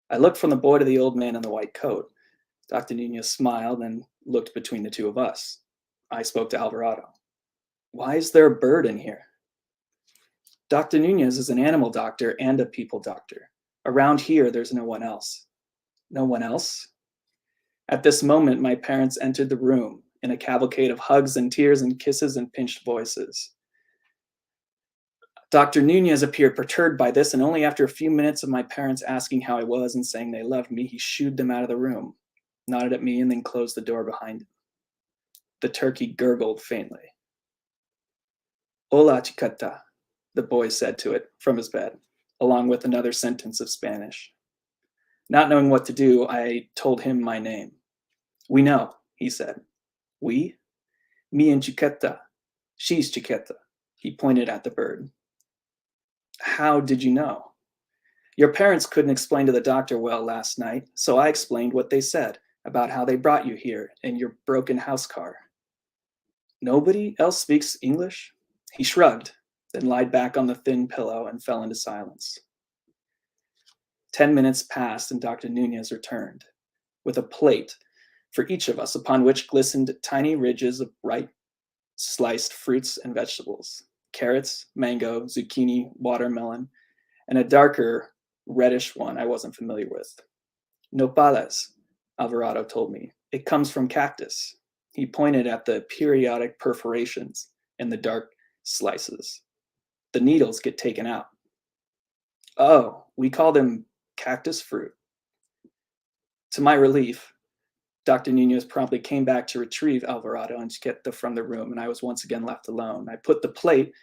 I looked from the boy to the old man in the white coat. Dr. Nunez smiled and looked between the two of us. I spoke to Alvarado. "Why is there a bird in here?" "Dr. Nunez is an animal doctor and a people doctor. Around here, there's no one else." "No one else?" At this moment, my parents entered the room in a cavalcade of hugs and tears and kisses and pinched voices. Dr. Nunez appeared perturbed by this, and only after a few minutes of my parents asking how I was and saying they loved me, he shooed them out of the room, nodded at me, and then closed the door behind him. The turkey gurgled faintly. "Hola, chiquita," the boy said to it from his bed, along with another sentence of Spanish. Not knowing what to do, I told him my name. "We know," he said. "We?" "Me and Chiquita. She's Chiquita." He pointed at the bird. "How did you know?" "Your parents couldn't explain to the doctor well last night, so I explained what they said about how they brought you here in your broken house car." "Nobody else speaks English?" He shrugged, then lied back on the thin pillow and fell into silence. 10 minutes passed and Dr. Nunez returned, with a plate for each of us upon which glistened tiny ridges of ripe, sliced fruits and vegetables. Carrots, mango, zucchini, watermelon, and a darker reddish one I wasn't familiar with. "Nopales," Alvarado told me. "It comes from cactus." He pointed at the periodic perforations in the dark slices. "The needles get taken out." "Oh, we call them cactus fruit." To my relief, Dr. Nunez promptly came back to retrieve Alvarado and Chiquita from the room, and I was once again left alone. I put the plate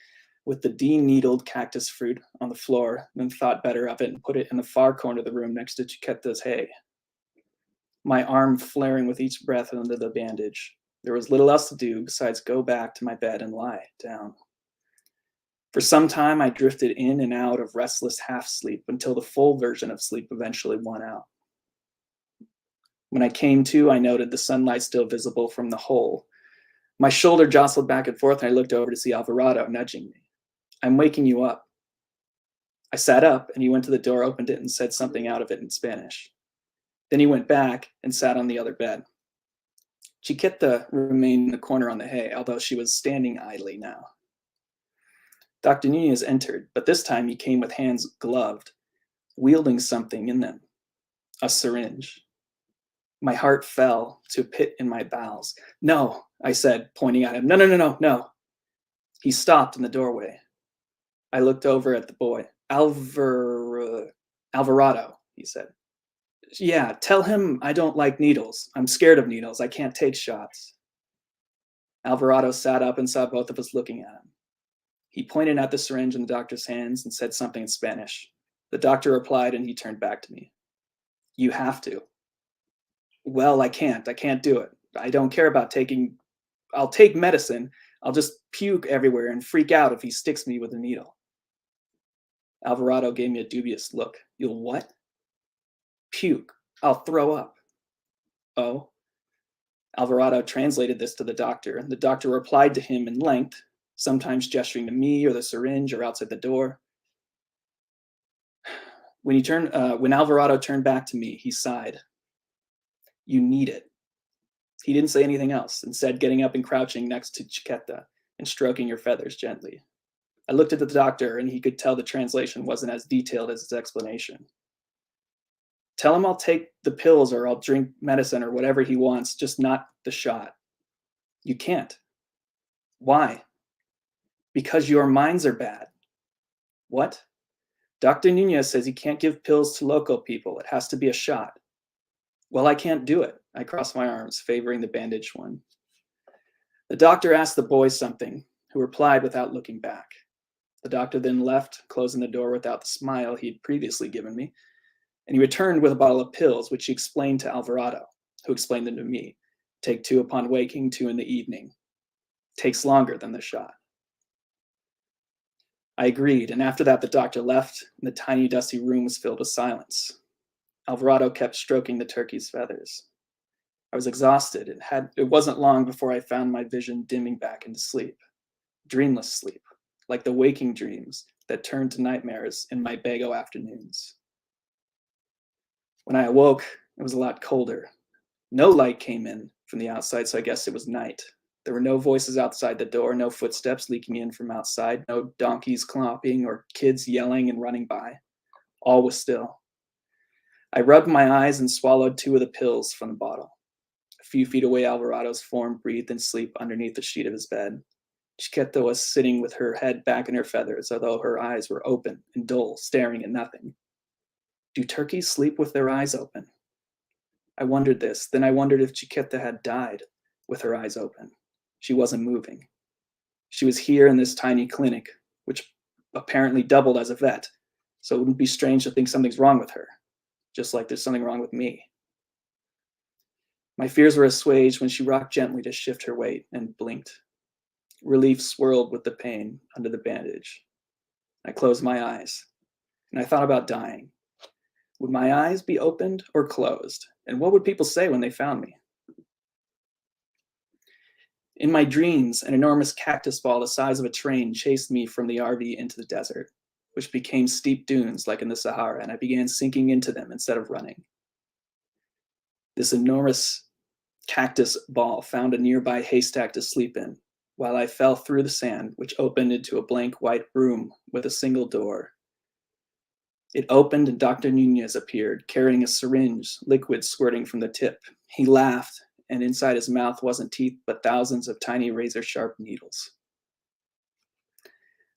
with the de-needled cactus fruit on the floor, then thought better of it and put it in the far corner of the room next to Chiquita's hay, my arm flaring with each breath under the bandage. There was little else to do besides go back to my bed and lie down. For some time, I drifted in and out of restless half-sleep until the full version of sleep eventually won out. When I came to, I noted the sunlight still visible from the hole. My shoulder jostled back and forth, and I looked over to see Alvarado nudging me. "I'm waking you up." I sat up, and he went to the door, opened it, and said something out of it in Spanish. Then he went back and sat on the other bed. Chiquita remained in the corner on the hay, although she was standing idly now. Dr. Nunez entered, but this time he came with hands gloved, wielding something in them, a syringe. My heart fell to a pit in my bowels. "No," I said, pointing at him. No. He stopped in the doorway. I looked over at the boy. Alvarado, he said. "Yeah, tell him I don't like needles. I'm scared of needles. I can't take shots." Alvarado sat up and saw both of us looking at him. He pointed at the syringe in the doctor's hands and said something in Spanish. The doctor replied, and he turned back to me. "You have to." "Well, I can't do it. I don't care about I'll take medicine. I'll just puke everywhere and freak out if he sticks me with a needle." Alvarado gave me a dubious look. "You'll what?" "Puke. I'll throw up." "Oh." Alvarado translated this to the doctor, and the doctor replied to him in length, sometimes gesturing to me or the syringe or outside the door. When Alvarado turned back to me, he sighed. "You need it." He didn't say anything else, instead getting up and crouching next to Chiquita and stroking her feathers gently. I looked at the doctor, and he could tell the translation wasn't as detailed as his explanation. Tell him I'll take the pills or I'll drink medicine or whatever he wants, just not the shot. You can't. Why? Because your minds are bad. What? Dr. Nunez says he can't give pills to local people. It has to be a shot. Well, I can't do it. I crossed my arms, favoring the bandaged one. The doctor asked the boy something, who replied without looking back. The doctor then left, closing the door without the smile he'd previously given me, and he returned with a bottle of pills, which he explained to Alvarado, who explained them to me. Take 2 upon waking, 2 in the evening. Takes longer than the shot. I agreed, and after that the doctor left, and the tiny dusty room was filled with silence. Alvarado kept stroking the turkey's feathers. I was exhausted, and it wasn't long before I found my vision dimming back into sleep. Dreamless sleep, like the waking dreams that turned to nightmares in my Bago afternoons. When I awoke, it was a lot colder. No light came in from the outside, so I guess it was night. There were no voices outside the door, no footsteps leaking in from outside, no donkeys clomping or kids yelling and running by. All was still. I rubbed my eyes and swallowed 2 of the pills from the bottle. A few feet away, Alvarado's form breathed in sleep underneath the sheet of his bed. Chiquita was sitting with her head back in her feathers, although her eyes were open and dull, staring at nothing. Do turkeys sleep with their eyes open? I wondered this. Then I wondered if Chiquita had died with her eyes open. She wasn't moving. She was here in this tiny clinic, which apparently doubled as a vet, so it wouldn't be strange to think something's wrong with her, just like there's something wrong with me. My fears were assuaged when she rocked gently to shift her weight and blinked. Relief swirled with the pain under the bandage. I closed my eyes, and I thought about dying. Would my eyes be opened or closed? And what would people say when they found me? In my dreams, an enormous cactus ball the size of a train chased me from the RV into the desert, which became steep dunes like in the Sahara, and I began sinking into them instead of running. This enormous cactus ball found a nearby haystack to sleep in, while I fell through the sand, which opened into a blank white room with a single door. It opened and Dr. Nunez appeared, carrying a syringe, liquid squirting from the tip. He laughed, and inside his mouth wasn't teeth, but thousands of tiny razor-sharp needles.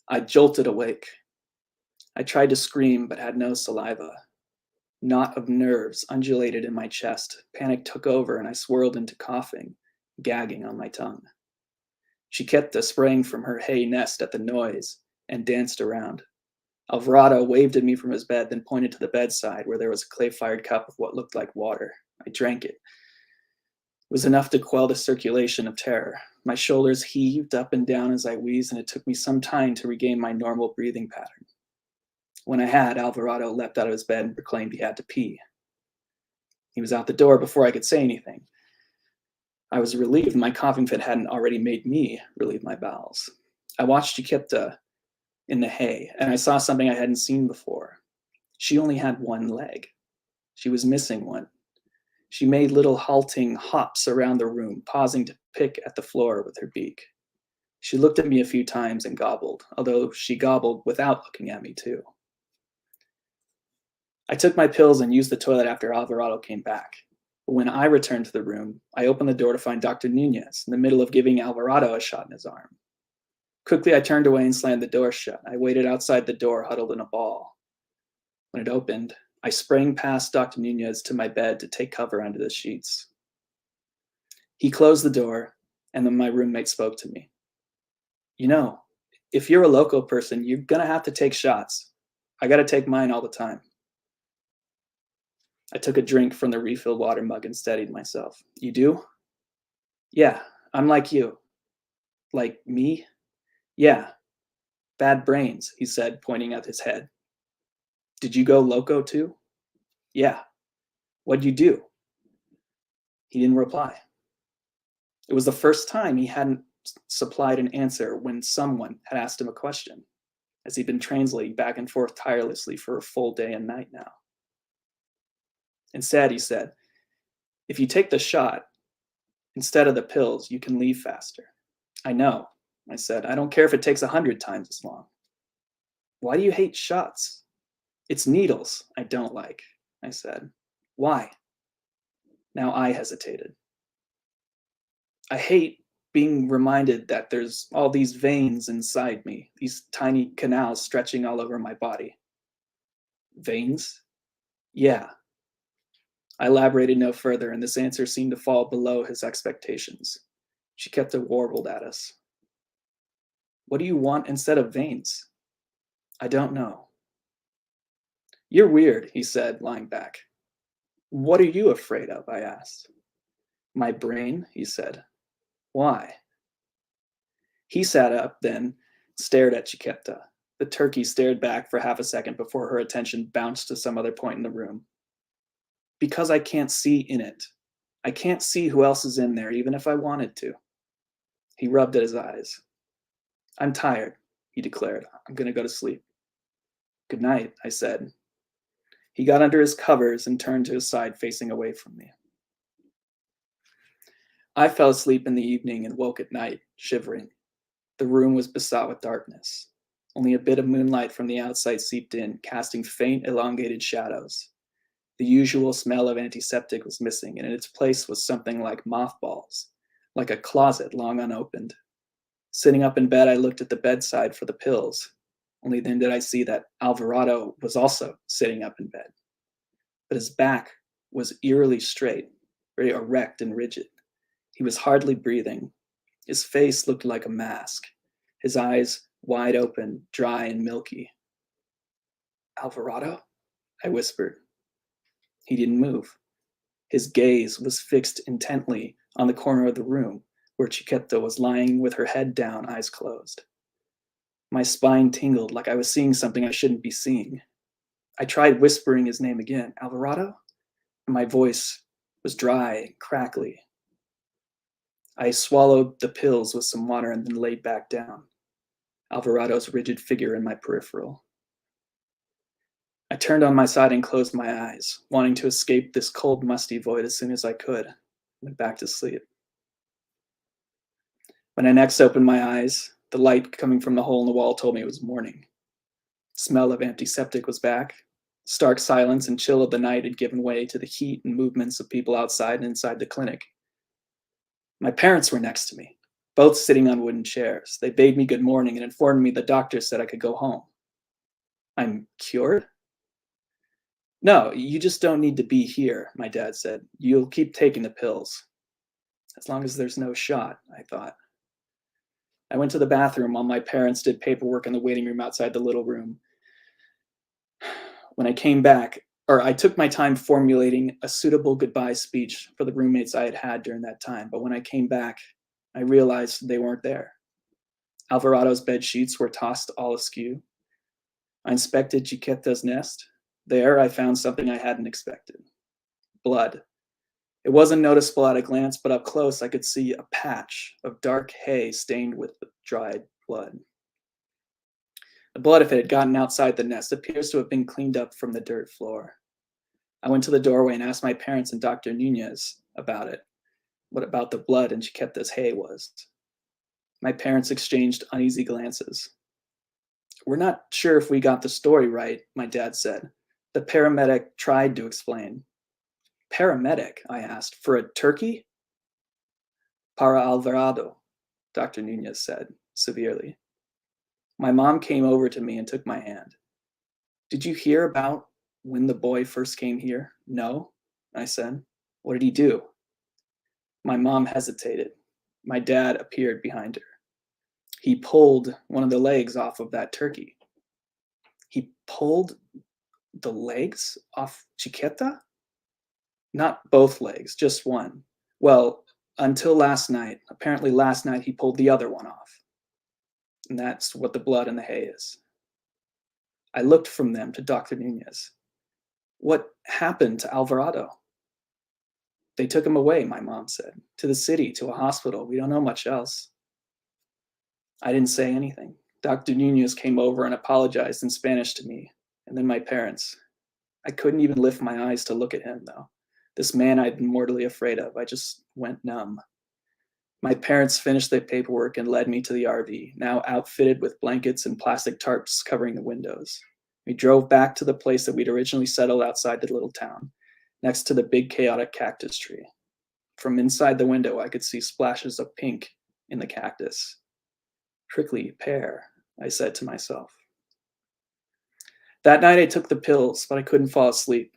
I jolted awake. I tried to scream, but had no saliva. Knot of nerves undulated in my chest. Panic took over, and I swirled into coughing, gagging on my tongue. Chiquita sprang from her hay nest at the noise and danced around. Alvarado waved at me from his bed, then pointed to the bedside where there was a clay-fired cup of what looked like water. I drank it. It was enough to quell the circulation of terror. My shoulders heaved up and down as I wheezed, and it took me some time to regain my normal breathing pattern. When I had, Alvarado leapt out of his bed and proclaimed he had to pee. He was out the door before I could say anything. I was relieved my coughing fit hadn't already made me relieve my bowels. I watched Chiquita in the hay, and I saw something I hadn't seen before. She only had one leg. She was missing one. She made little halting hops around the room, pausing to pick at the floor with her beak. She looked at me a few times and gobbled, although she gobbled without looking at me too. I took my pills and used the toilet after Alvarado came back. But when I returned to the room, I opened the door to find Dr. Nunez in the middle of giving Alvarado a shot in his arm. Quickly, I turned away and slammed the door shut. I waited outside the door, huddled in a ball. When it opened, I sprang past Dr. Nunez to my bed to take cover under the sheets. He closed the door, and then my roommate spoke to me. You know, if you're a local person, you're going to have to take shots. I got to take mine all the time. I took a drink from the refilled water mug and steadied myself. You do? Yeah, I'm like you. Like me? Yeah. Bad brains, he said, pointing at his head. Did you go loco too? Yeah. What'd you do? He didn't reply. It was the first time he hadn't supplied an answer when someone had asked him a question, as he'd been translating back and forth tirelessly for a full day and night now. Instead, he said, if you take the shot instead of the pills, you can leave faster. I know, I said. I don't care if it takes 100 times as long. Why do you hate shots? It's needles I don't like, I said. Why? Now I hesitated. I hate being reminded that there's all these veins inside me, these tiny canals stretching all over my body. Veins? Yeah. I elaborated no further, and this answer seemed to fall below his expectations. Chiquita warbled at us. What do you want instead of veins? I don't know. You're weird, he said, lying back. What are you afraid of? I asked. My brain, he said. Why? He sat up, then stared at Chiquita. The turkey stared back for half a second before her attention bounced to some other point in the room. Because I can't see in it. I can't see who else is in there, even if I wanted to. He rubbed at his eyes. I'm tired, he declared. I'm going to go to sleep. Good night, I said. He got under his covers and turned to his side, facing away from me. I fell asleep in the evening and woke at night, shivering. The room was besought with darkness. Only a bit of moonlight from the outside seeped in, casting faint, elongated shadows. The usual smell of antiseptic was missing, and in its place was something like mothballs, like a closet long unopened. Sitting up in bed, I looked at the bedside for the pills. Only then did I see that Alvarado was also sitting up in bed. But his back was eerily straight, very erect and rigid. He was hardly breathing. His face looked like a mask, his eyes wide open, dry and milky. Alvarado? I whispered. He didn't move. His gaze was fixed intently on the corner of the room where Chiquita was lying with her head down, eyes closed. My spine tingled like I was seeing something I shouldn't be seeing. I tried whispering his name again, Alvarado? And my voice was dry and crackly. I swallowed the pills with some water and then laid back down, Alvarado's rigid figure in my peripheral. I turned on my side and closed my eyes, wanting to escape this cold, musty void as soon as I could. I went back to sleep. When I next opened my eyes, the light coming from the hole in the wall told me it was morning. The smell of antiseptic was back. Stark silence and chill of the night had given way to the heat and movements of people outside and inside the clinic. My parents were next to me, both sitting on wooden chairs. They bade me good morning and informed me the doctor said I could go home. I'm cured? No, you just don't need to be here, my dad said. You'll keep taking the pills. As long as there's no shot, I thought. I went to the bathroom while my parents did paperwork in the waiting room outside the little room. When I came back, I took my time formulating a suitable goodbye speech for the roommates I had had during that time. But when I came back, I realized they weren't there. Alvarado's bed sheets were tossed all askew. I inspected Chiquita's nest. There, I found something I hadn't expected. Blood. It wasn't noticeable at a glance, but up close I could see a patch of dark hay stained with dried blood. The blood, if it had gotten outside the nest, appears to have been cleaned up from the dirt floor. I went to the doorway and asked my parents and Dr. Nunez about it, what about the blood in Chiquita's hay was. My parents exchanged uneasy glances. We're not sure if we got the story right, my dad said. The paramedic tried to explain. Paramedic, I asked, for a turkey? Para Alvarado, Dr. Nunez said, severely. My mom came over to me and took my hand. Did you hear about when the boy first came here? No, I said. What did he do? My mom hesitated. My dad appeared behind her. He pulled one of the legs off of that turkey. He pulled the legs off Chiquita? Not both legs, just one. Well, until last night. Apparently last night he pulled the other one off. And that's what the blood in the hay is. I looked from them to Dr. Nunez. What happened to Alvarado? They took him away, my mom said. To the city, to a hospital. We don't know much else. I didn't say anything. Dr. Nunez came over and apologized in Spanish to me, and then my parents. I couldn't even lift my eyes to look at him, though. This man I'd been mortally afraid of. I just went numb. My parents finished their paperwork and led me to the RV, now outfitted with blankets and plastic tarps covering the windows. We drove back to the place that we'd originally settled outside the little town. next to the big chaotic cactus tree. From inside the window, I could see splashes of pink in the cactus. Prickly pear, I said to myself. That night I took the pills, but I couldn't fall asleep.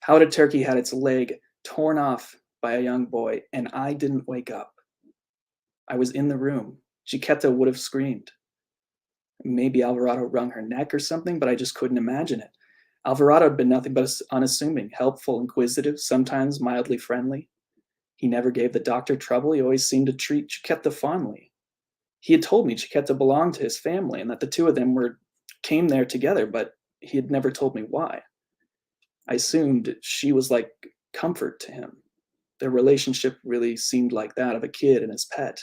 How the turkey had its leg torn off by a young boy, and I didn't wake up. I was in the room. Chiquetta would have screamed. Maybe Alvarado wrung her neck or something, but I just couldn't imagine it. Alvarado had been nothing but unassuming, helpful, inquisitive, sometimes mildly friendly. He never gave the doctor trouble. He always seemed to treat Chiquetta fondly. He had told me Chiquetta belonged to his family and that the two of them came there together, but he had never told me why. I assumed she was like comfort to him. Their relationship really seemed like that of a kid and his pet.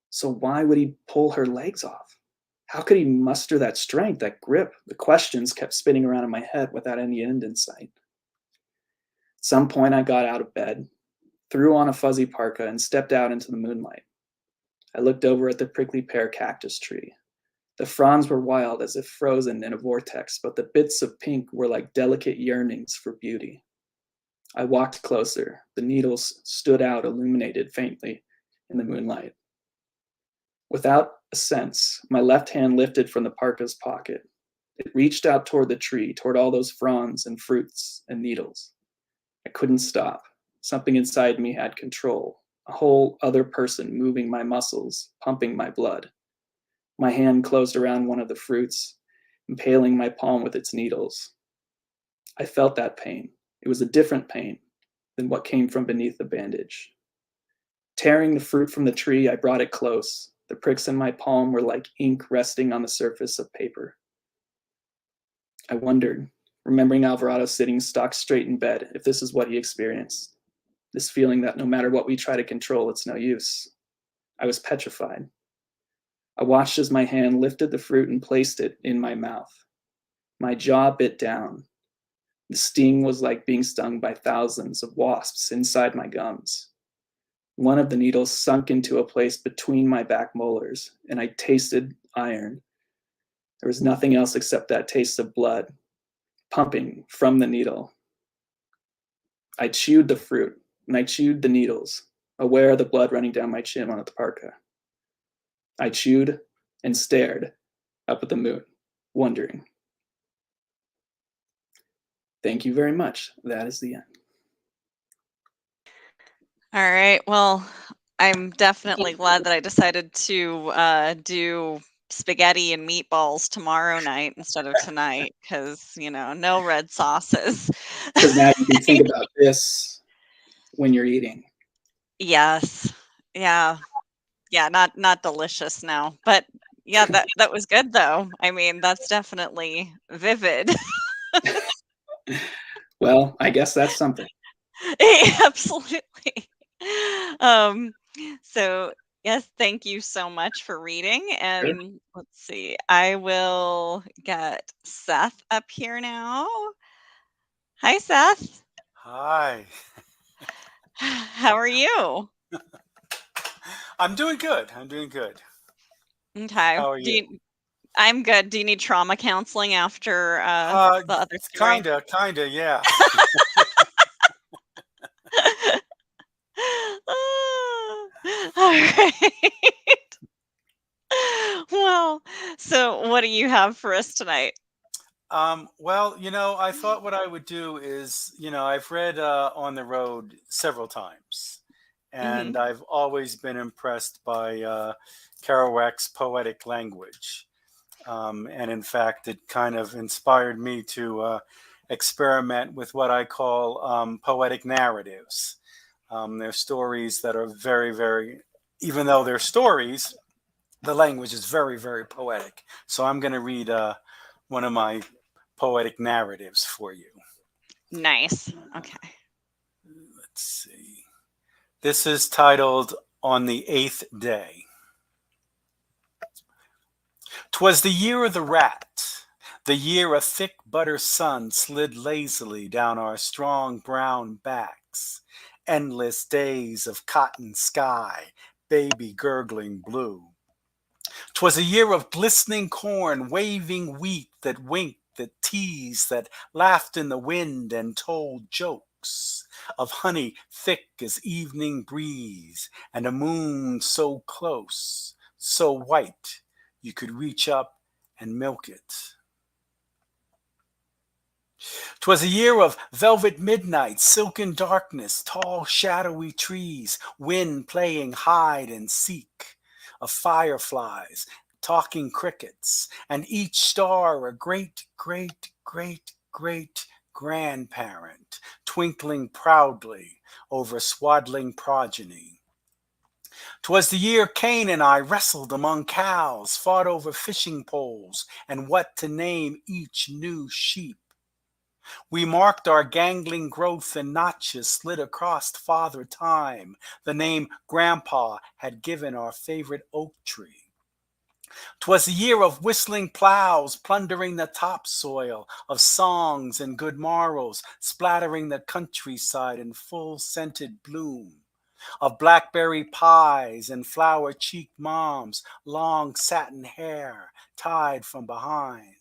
So why would he pull her legs off? How could he muster that strength, that grip? The questions kept spinning around in my head without any end in sight. At some point, I got out of bed, threw on a fuzzy parka, and stepped out into the moonlight. I looked over at the prickly pear cactus tree. The fronds were wild, as if frozen in a vortex, but the bits of pink were like delicate yearnings for beauty. I walked closer. The needles stood out, illuminated faintly in the moonlight. Without a sense, my left hand lifted from the parka's pocket. It reached out toward the tree, toward all those fronds and fruits and needles. I couldn't stop. Something inside me had control, a whole other person moving my muscles, pumping my blood. My hand closed around one of the fruits, impaling my palm with its needles. I felt that pain. It was a different pain than what came from beneath the bandage. Tearing the fruit from the tree, I brought it close. The pricks in my palm were like ink resting on the surface of paper. I wondered, remembering Alvarado sitting stock straight in bed, if this is what he experienced. This feeling that no matter what we try to control, it's no use. I was petrified. I watched as my hand lifted the fruit and placed it in my mouth. My jaw bit down. The sting was like being stung by thousands of wasps inside my gums. One of the needles sunk into a place between my back molars, and I tasted iron. There was nothing else except that taste of blood, pumping from the needle. I chewed the fruit, and I chewed the needles, aware of the blood running down my chin on the parka. I chewed and stared up at the moon, wondering. Thank you very much. That is the end. All right. Well, I'm definitely glad that I decided to do spaghetti and meatballs tomorrow night instead of tonight because, no red sauces. Because now you can think about this when you're eating. Yes. Yeah. Yeah, not delicious now. But yeah, that was good though. I mean, that's definitely vivid. Well, I guess that's something. Absolutely. Um, so yes, thank you so much for reading. And let's see, I will get Seth up here now. Hi, Seth. Hi. How are you? I'm doing good. Okay. How are you? I'm good. Do you need trauma counseling after the other story? Kinda, yeah. All right. Well, so what do you have for us tonight? Well, I thought what I would do is, I've read On the Road several times, and Hmm. I've always been impressed by Kerouac's poetic language. And in fact, it kind of inspired me to experiment with what I call poetic narratives. They're stories that are very, very, even though they're stories, the language is very, very poetic. So I'm going to read one of my poetic narratives for you. Nice. Okay. Let's see. This is titled On the Eighth Day. 'Twas the year of the rat, the year a thick butter sun slid lazily down our strong brown backs, endless days of cotton sky, baby gurgling blue. 'Twas a year of glistening corn, waving wheat that winked, that peas that laughed in the wind and told jokes, of honey thick as evening breeze, and a moon so close, so white, you could reach up and milk it. 'Twas a year of velvet midnight, silken darkness, tall shadowy trees, wind playing hide and seek, of fireflies, talking crickets, and each star a great, great, great, great grandparent, twinkling proudly over swaddling progeny. 'Twas the year Cain and I wrestled among cows, fought over fishing poles, and what to name each new sheep. We marked our gangling growth in notches slid across Father Time, the name Grandpa had given our favorite oak tree. 'Twas the year of whistling plows plundering the topsoil, of songs and good morals splattering the countryside in full scented bloom, of blackberry pies and flower-cheeked moms, long satin hair tied from behind,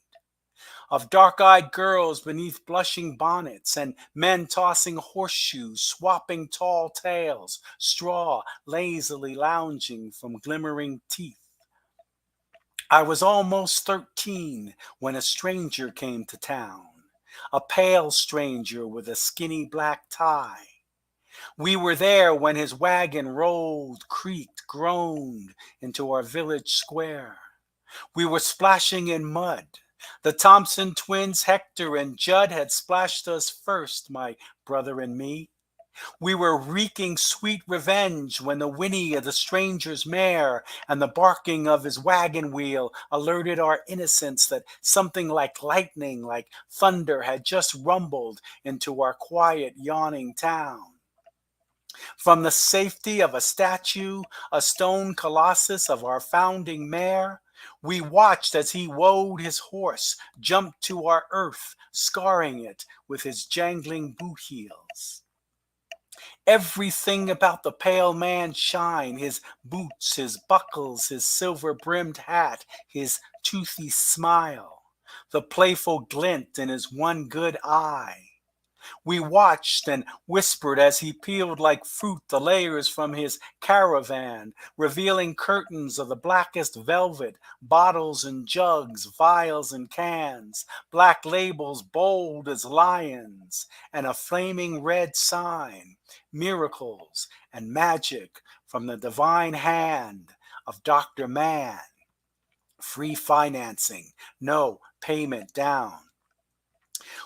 of dark-eyed girls beneath blushing bonnets and men tossing horseshoes, swapping tall tales, straw lazily lounging from glimmering teeth. I was almost 13 when a stranger came to town, a pale stranger with a skinny black tie. We were there when his wagon rolled, creaked, groaned into our village square. We were splashing in mud. The Thompson twins, Hector and Judd, had splashed us first, my brother and me. We were wreaking sweet revenge when the whinny of the stranger's mare and the barking of his wagon wheel alerted our innocence that something like lightning, like thunder, had just rumbled into our quiet, yawning town. From the safety of a statue, a stone colossus of our founding mayor, we watched as he woed his horse, jumped to our earth, scarring it with his jangling boot heels. Everything about the pale man's shine, his boots, his buckles, his silver-brimmed hat, his toothy smile, the playful glint in his one good eye. We watched and whispered as he peeled like fruit the layers from his caravan, revealing curtains of the blackest velvet, bottles and jugs, vials and cans, black labels bold as lions, and a flaming red sign, miracles and magic from the divine hand of Dr. Mann. Free financing, no payment down.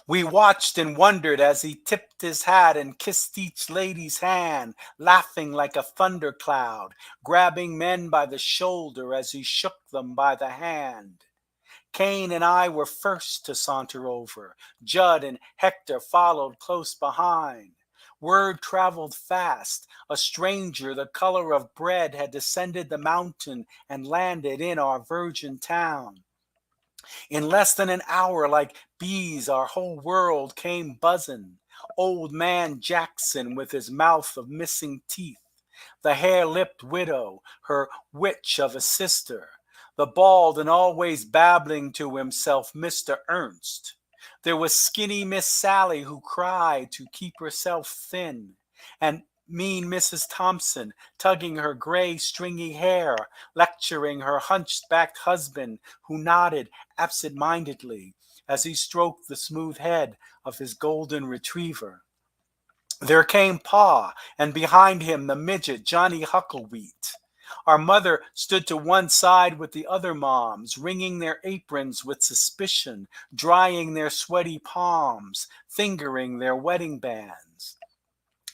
We watched and wondered as he tipped his hat and kissed each lady's hand, laughing like a thundercloud, grabbing men by the shoulder as he shook them by the hand. Cain and I were first to saunter over. Judd and Hector followed close behind. Word traveled fast. A stranger the color of bread had descended the mountain and landed in our virgin town. In less than an hour, like bees, our whole world came buzzing. Old man Jackson with his mouth of missing teeth, the hair-lipped widow, her witch of a sister, the bald and always babbling to himself Mr. Ernst. There was skinny Miss Sally who cried to keep herself thin, and mean Mrs. Thompson tugging her gray stringy hair, lecturing her hunchbacked husband who nodded absent-mindedly as he stroked the smooth head of his golden retriever. There came Pa, and behind him the midget Johnny Huckleweet. Our mother stood to one side with the other moms, wringing their aprons with suspicion, drying their sweaty palms, fingering their wedding bands.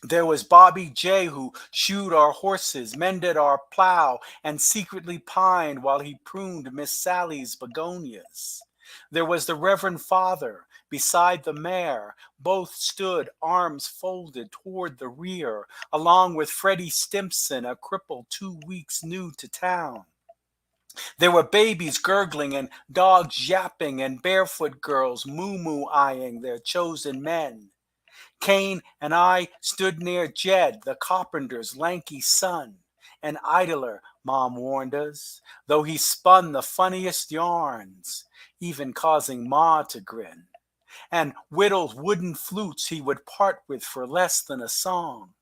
There was Bobby J, who shoed our horses, mended our plow, and secretly pined while he pruned Miss Sally's begonias. There was the Reverend Father beside the mare. Both stood, arms folded toward the rear, along with Freddie Stimpson, a cripple 2 weeks new to town. There were babies gurgling and dogs yapping and barefoot girls moo-moo-eyeing their chosen men. Cain and I stood near Jed, the carpenter's lanky son, an idler, Mom warned us, though he spun the funniest yarns, even causing Ma to grin. and whittled wooden flutes he would part with for less than a song.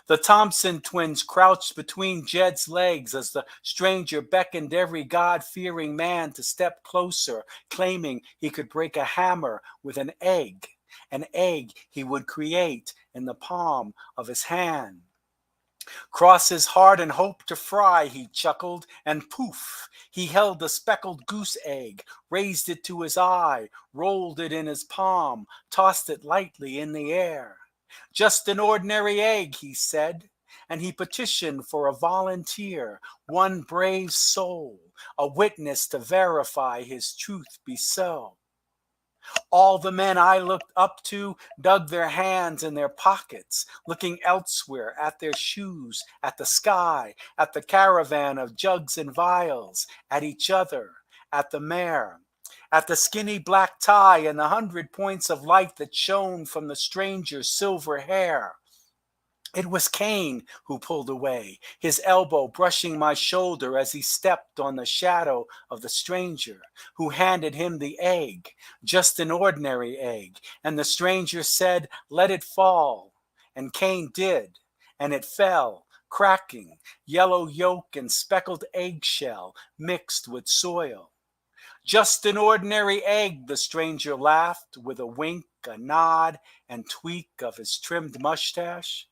The Thompson twins crouched between Jed's legs as the stranger beckoned every God-fearing man to step closer, claiming he could break a hammer with an egg he would create in the palm of his hand. Cross his heart and hope to fry, he chuckled, and poof, he held the speckled goose egg, raised it to his eye, rolled it in his palm, tossed it lightly in the air. Just an ordinary egg, he said, and he petitioned for a volunteer, one brave soul, a witness to verify his truth be so. All the men I looked up to dug their hands in their pockets, looking elsewhere at their shoes, at the sky, at the caravan of jugs and vials, at each other, at the mare, at the skinny black tie and the 100 points of light that shone from the stranger's silver hair. It was Cain who pulled away, his elbow brushing my shoulder as he stepped on the shadow of the stranger, who handed him the egg, just an ordinary egg, and the stranger said, "Let it fall." And Cain did, and it fell, cracking, yellow yolk and speckled eggshell mixed with soil. "Just an ordinary egg," the stranger laughed, with a wink, a nod, and tweak of his trimmed mustache.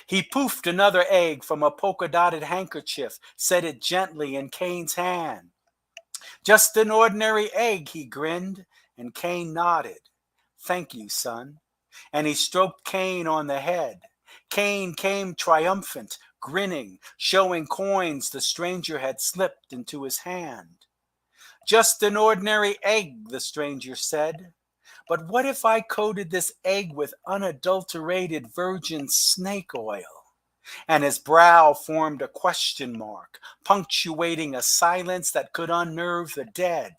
He poofed another egg from a polka-dotted handkerchief, set it gently in Cain's hand. "Just an ordinary egg," he grinned, and Cain nodded. "Thank you, son." And he stroked Cain on the head. Cain came triumphant, grinning, showing coins the stranger had slipped into his hand. "Just an ordinary egg," the stranger said. "But what if I coated this egg with unadulterated virgin snake oil?" And his brow formed a question mark, punctuating a silence that could unnerve the dead.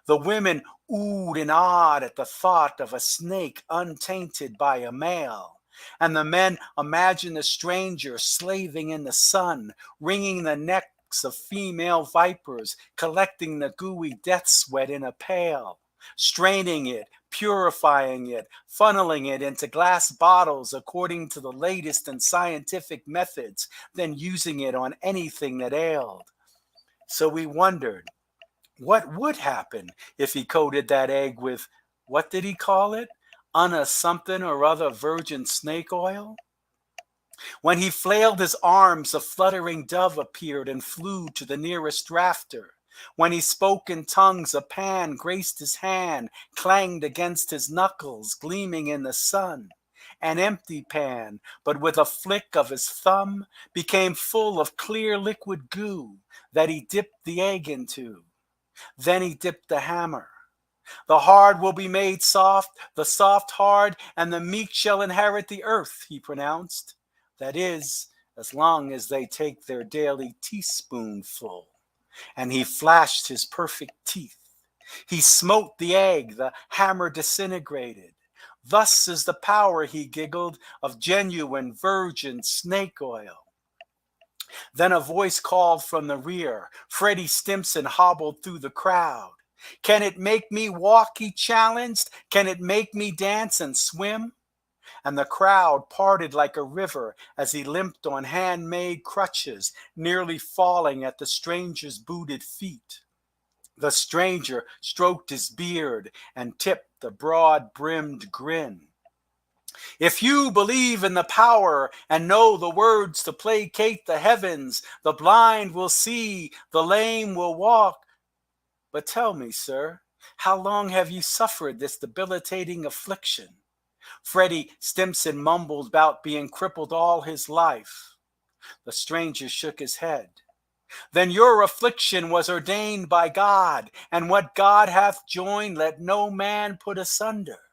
The women oohed and awed at the thought of a snake untainted by a male. And the men imagined the stranger slaving in the sun, wringing the necks of female vipers, collecting the gooey death sweat in a pail, straining it, purifying it, funneling it into glass bottles according to the latest in scientific methods, then using it on anything that ailed. So we wondered, what would happen if he coated that egg with, what did he call it? Something or other virgin snake oil? When he flailed his arms, a fluttering dove appeared and flew to the nearest rafter. When he spoke in tongues, a pan graced his hand, clanged against his knuckles, gleaming in the sun. An empty pan, but with a flick of his thumb, became full of clear liquid goo that he dipped the egg into. Then he dipped the hammer. "The hard will be made soft, the soft hard, and the meek shall inherit the earth," he pronounced. "That is, as long as they take their daily teaspoonful." And he flashed his perfect teeth. He smote the egg, the hammer disintegrated. "Thus is the power," he giggled, "of genuine virgin snake oil." Then a voice called from the rear. Freddie Stimson hobbled through the crowd. "Can it make me walk?" he challenged. "Can it make me dance and swim?" And the crowd parted like a river as he limped on handmade crutches, nearly falling at the stranger's booted feet. The stranger stroked his beard and tipped the broad-brimmed grin. "If you believe in the power and know the words to placate the heavens, the blind will see, the lame will walk. But tell me, sir, how long have you suffered this debilitating affliction?" Freddie Stimson mumbled about being crippled all his life. The stranger shook his head. "Then your affliction was ordained by God, and what God hath joined, let no man put asunder.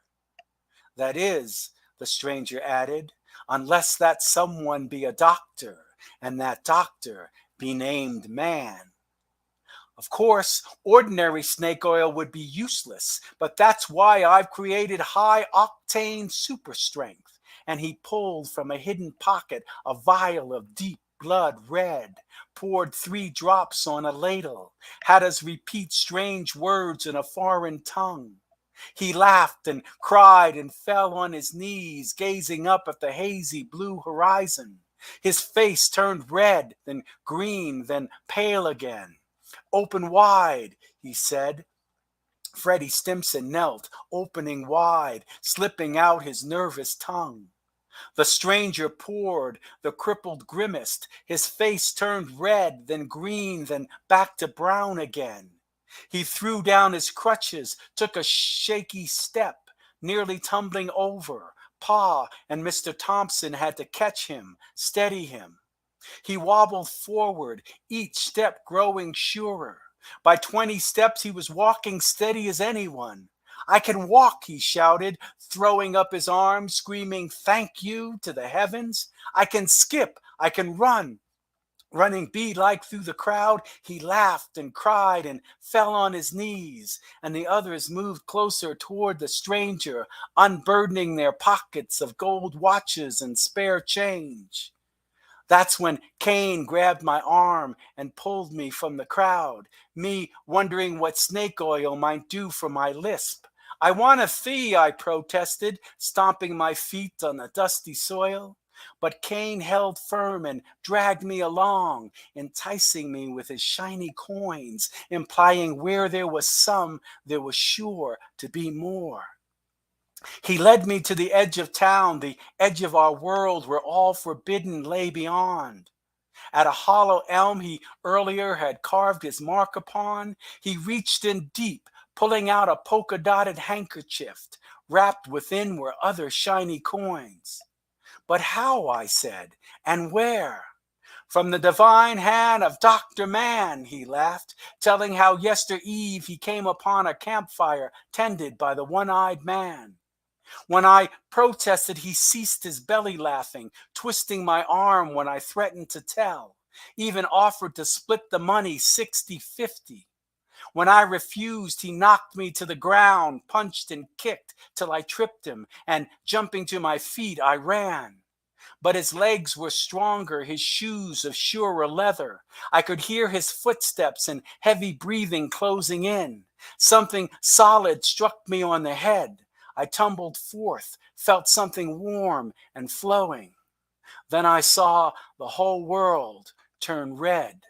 That is," the stranger added, "unless that someone be a doctor, and that doctor be named man. Of course, ordinary snake oil would be useless, but that's why I've created high-octane super strength." And he pulled from a hidden pocket a vial of deep blood red, poured 3 drops on a ladle, had us repeat strange words in a foreign tongue. He laughed and cried and fell on his knees, gazing up at the hazy blue horizon. His face turned red, then green, then pale again. Open wide, he said. Freddie Stimson knelt, opening wide, slipping out his nervous tongue. The stranger poured, the crippled grimaced, his face turned red, then green, then back to brown again. He threw down his crutches, took a shaky step, nearly tumbling over. Pa and Mr. Thompson had to catch him, steady him. He wobbled forward, each step growing surer. By 20 steps, he was walking steady as anyone. I can walk, he shouted, throwing up his arms, screaming, thank you to the heavens. I can skip, I can run. Running bead-like through the crowd, he laughed and cried and fell on his knees, and the others moved closer toward the stranger, unburdening their pockets of gold watches and spare change. That's when Cain grabbed my arm and pulled me from the crowd, me wondering what snake oil might do for my lisp. I want a fee, I protested, stomping my feet on the dusty soil. But Cain held firm and dragged me along, enticing me with his shiny coins, implying where there was some, there was sure to be more. He led me to the edge of town, the edge of our world where all forbidden lay beyond. At a hollow elm he earlier had carved his mark upon, he reached in deep, pulling out a polka-dotted handkerchief. Wrapped within were other shiny coins. But how, I said, and where? From the divine hand of Dr. Mann, he laughed, telling how yester eve he came upon a campfire tended by the one-eyed man. When I protested, he ceased his belly laughing, twisting my arm when I threatened to tell, even offered to split the money 60-50. When I refused, he knocked me to the ground, punched and kicked till I tripped him, and jumping to my feet, I ran. But his legs were stronger, his shoes of surer leather. I could hear his footsteps and heavy breathing closing in. Something solid struck me on the head. I tumbled forth, felt something warm and flowing. Then I saw the whole world turn red.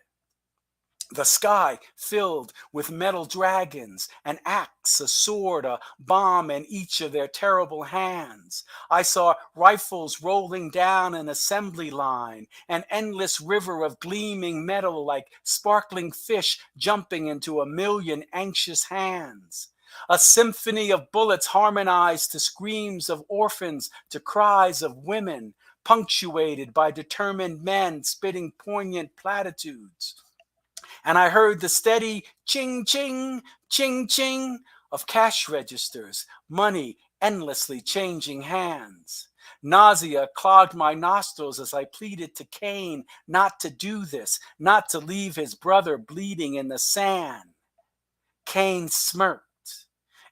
The sky filled with metal dragons, an axe, a sword, a bomb in each of their terrible hands. I saw rifles rolling down an assembly line, an endless river of gleaming metal like sparkling fish jumping into a million anxious hands. A symphony of bullets harmonized to screams of orphans, to cries of women, punctuated by determined men spitting poignant platitudes. And I heard the steady ching, ching, ching, ching of cash registers, money endlessly changing hands. Nausea clogged my nostrils as I pleaded to Cain not to do this, not to leave his brother bleeding in the sand. Cain smirked.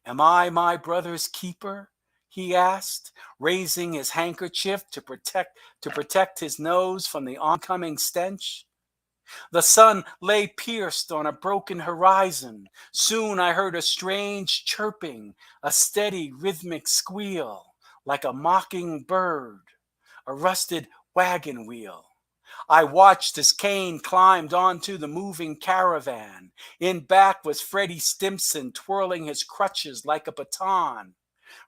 Am I my brother's keeper? He asked, raising his handkerchief to protect his nose from the oncoming stench. The sun lay pierced on a broken horizon. Soon I heard a strange chirping, a steady rhythmic squeal, like a mocking bird, a rusted wagon wheel. I watched as Cain climbed onto the moving caravan. In back was Freddie Stimson twirling his crutches like a baton.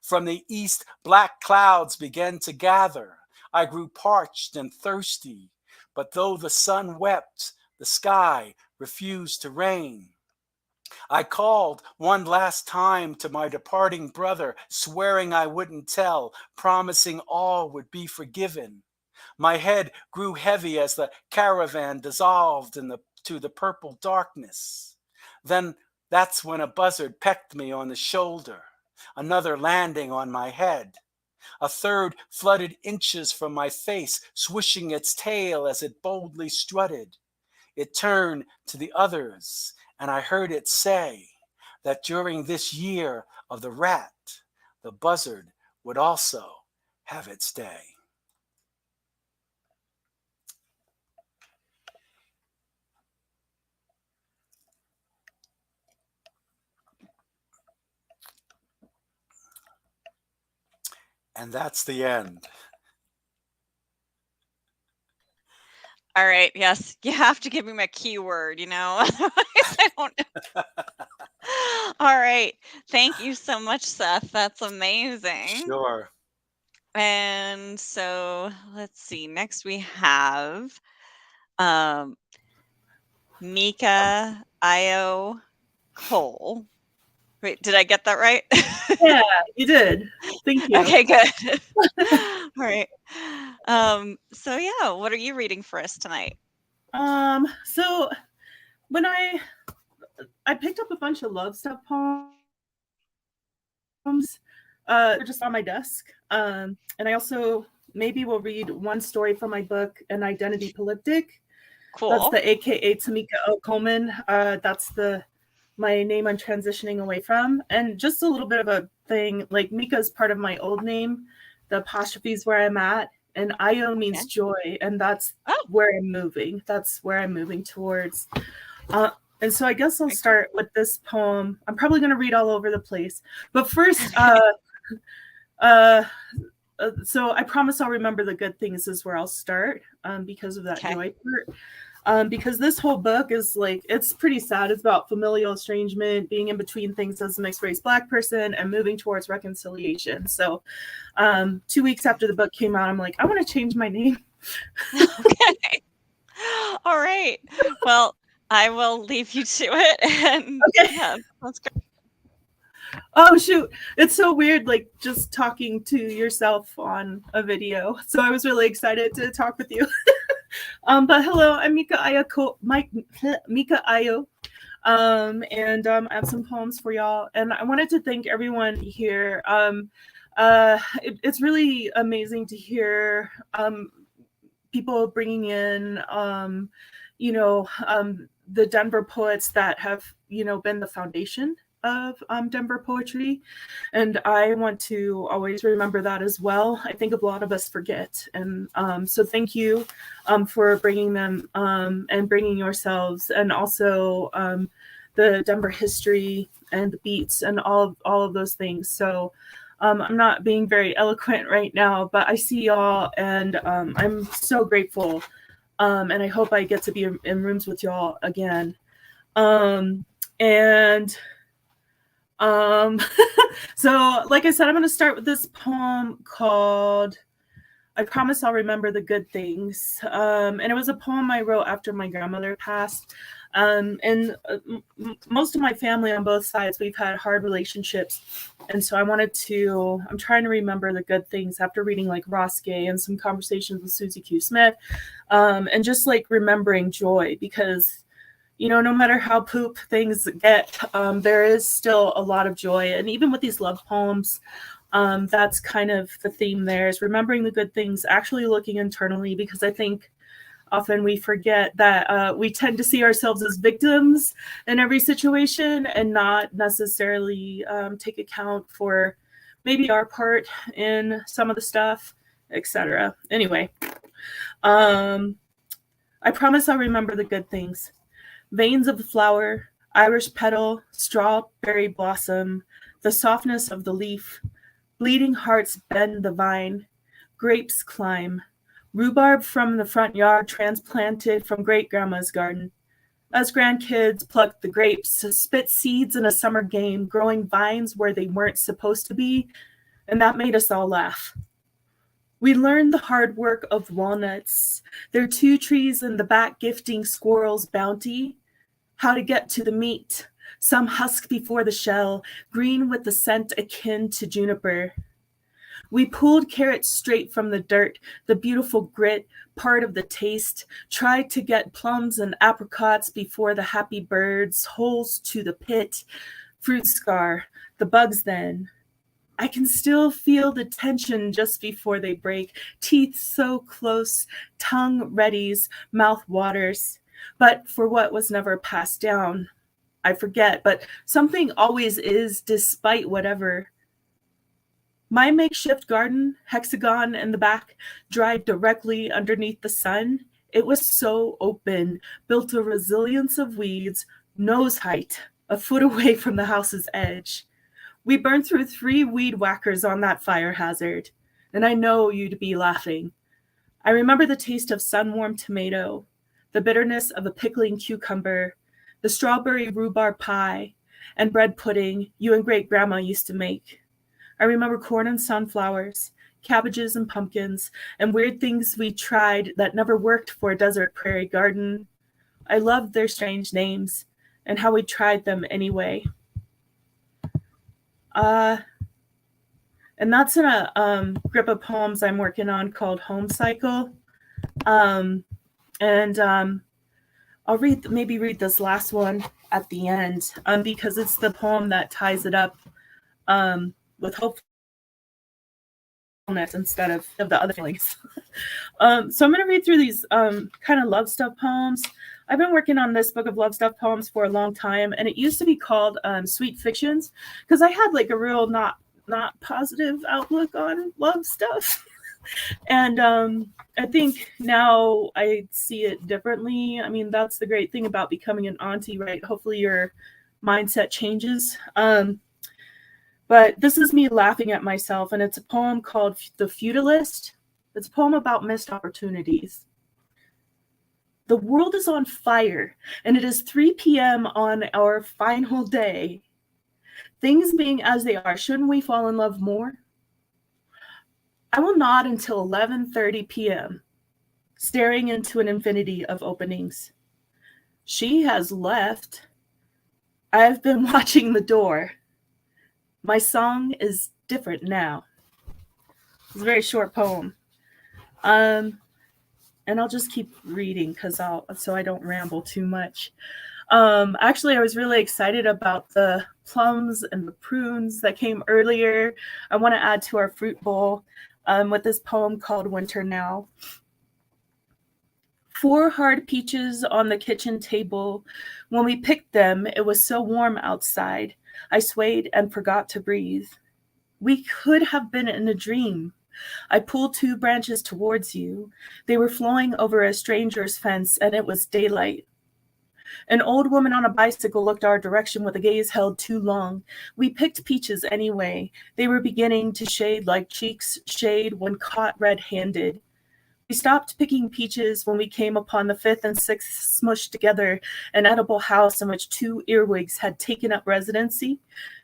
From the east, black clouds began to gather. I grew parched and thirsty. But though the sun wept, the sky refused to rain. I called one last time to my departing brother, swearing I wouldn't tell, promising all would be forgiven. My head grew heavy as the caravan dissolved to the purple darkness. Then that's when a buzzard pecked me on the shoulder, another landing on my head. A third flooded inches from my face, swishing its tail as it boldly strutted. It turned to the others, and I heard it say that during this year of the rat, the buzzard would also have its day. And that's the end. All right. Yes, you have to give me my keyword. Otherwise I don't. All right. Thank you so much, Seth. That's amazing. Sure. And so let's see. Next we have um, Meca'Ayo Cole. Wait, did I get that right? Yeah, you did. Thank you. Okay, good. All right. So yeah, what are you reading for us tonight? So when I picked up a bunch of love stuff poems, they're just on my desk. And I also maybe will read one story from my book, An Identity Polyptych. Cool. That's the AKA Tamika Coleman. That's my name I'm transitioning away from. And just a little bit of a thing, like Mika is part of my old name. The apostrophe is where I'm at. And Ayo means joy. And that's where I'm moving. That's where I'm moving towards. And so I guess I'll start with this poem. I'm probably going to read all over the place. But first, so I promise I'll remember the good things is where I'll start because of that joy part. Because this whole book is it's pretty sad. It's about familial estrangement, being in between things as a mixed race Black person and moving towards reconciliation. So 2 weeks after the book came out, I'm like, I want to change my name. Okay. All right. Well, I will leave you to it. And yeah, that's great. Oh, shoot. It's so weird, just talking to yourself on a video. So I was really excited to talk with you. But hello, I'm Meca'Ayo Cole, Meca'Ayo. And I have some poems for y'all. And I wanted to thank everyone here. It's really amazing to hear people bringing in, the Denver poets that have, been the foundation of Denver poetry. And I want to always remember that as well. I think a lot of us forget. And so thank you for bringing them and bringing yourselves, and also the Denver history and the Beets and all of those things. So I'm not being very eloquent right now, but I see y'all, and I'm so grateful. And I hope I get to be in rooms with y'all again. So like I said, I'm going to start with this poem called I Promise I'll Remember the Good Things. And it was a poem I wrote after my grandmother passed. And most of my family on both sides, we've had hard relationships. And so I'm trying to remember the good things after reading Ross Gay and some conversations with Susie Q. Smith. And just remembering joy, because no matter how poop things get, there is still a lot of joy. And even with these love poems, that's kind of the theme there, is remembering the good things, actually looking internally, because I think often we forget that we tend to see ourselves as victims in every situation and not necessarily take account for maybe our part in some of the stuff, etc. Anyway, I promise I'll remember the good things. Veins of the flower, Irish petal, strawberry blossom, the softness of the leaf, bleeding hearts bend the vine, grapes climb, rhubarb from the front yard transplanted from great-grandma's garden. Us grandkids plucked the grapes, spit seeds in a summer game, growing vines where they weren't supposed to be, and that made us all laugh. We learned the hard work of walnuts, their 2 trees in the back gifting squirrels bounty, how to get to the meat, some husk before the shell, green with the scent akin to juniper. We pulled carrots straight from the dirt, the beautiful grit, part of the taste, tried to get plums and apricots before the happy birds, holes to the pit, fruit scar, the bugs then. I can still feel the tension just before they break, teeth so close, tongue readies, mouth waters. But for what was never passed down, I forget, but something always is, despite whatever. My makeshift garden, hexagon in the back, dried directly underneath the sun. It was so open, built a resilience of weeds, nose height, a foot away from the house's edge. We burned through 3 weed whackers on that fire hazard. and I know you'd be laughing. I remember the taste of sun-warmed tomato, the bitterness of a pickling cucumber, the strawberry rhubarb pie, and bread pudding you and great-grandma used to make. I remember corn and sunflowers, cabbages and pumpkins, and weird things we tried that never worked for a desert prairie garden. I loved their strange names and how we tried them anyway. And that's in a grip of poems I'm working on called Home Cycle. I'll maybe read this last one at the end because it's the poem that ties it up with hopefulness instead of the other feelings. So I'm going to read through these kind of love stuff poems. I've been working on this book of love stuff poems for a long time, and it used to be called Sweet Fictions because I had like a real not positive outlook on love stuff. And I think now I see it differently. I mean, that's the great thing about becoming an auntie, right? Hopefully your mindset changes. But this is me laughing at myself, and it's a poem called The Feudalist. It's a poem about missed opportunities. The world is on fire, and it is 3 p.m. on our final day. Things being as they are, shouldn't we fall in love more? I will nod until 11:30 p.m., staring into an infinity of openings. She has left. I have been watching the door. My song is different now. It's a very short poem. And I'll just keep reading so I don't ramble too much. Actually, I was really excited about the plums and the prunes that came earlier. I want to add to our fruit bowl with this poem called Winter Now. 4 hard peaches on the kitchen table. When we picked them, it was so warm outside. I swayed and forgot to breathe. We could have been in a dream. I pulled 2 branches towards you. They were flowing over a stranger's fence, and it was daylight. An old woman on a bicycle looked our direction with a gaze held too long. We picked peaches anyway. They were beginning to shade like cheeks shade when caught red-handed. We stopped picking peaches when we came upon the 5th and 6th smushed together, an edible house in which 2 earwigs had taken up residency.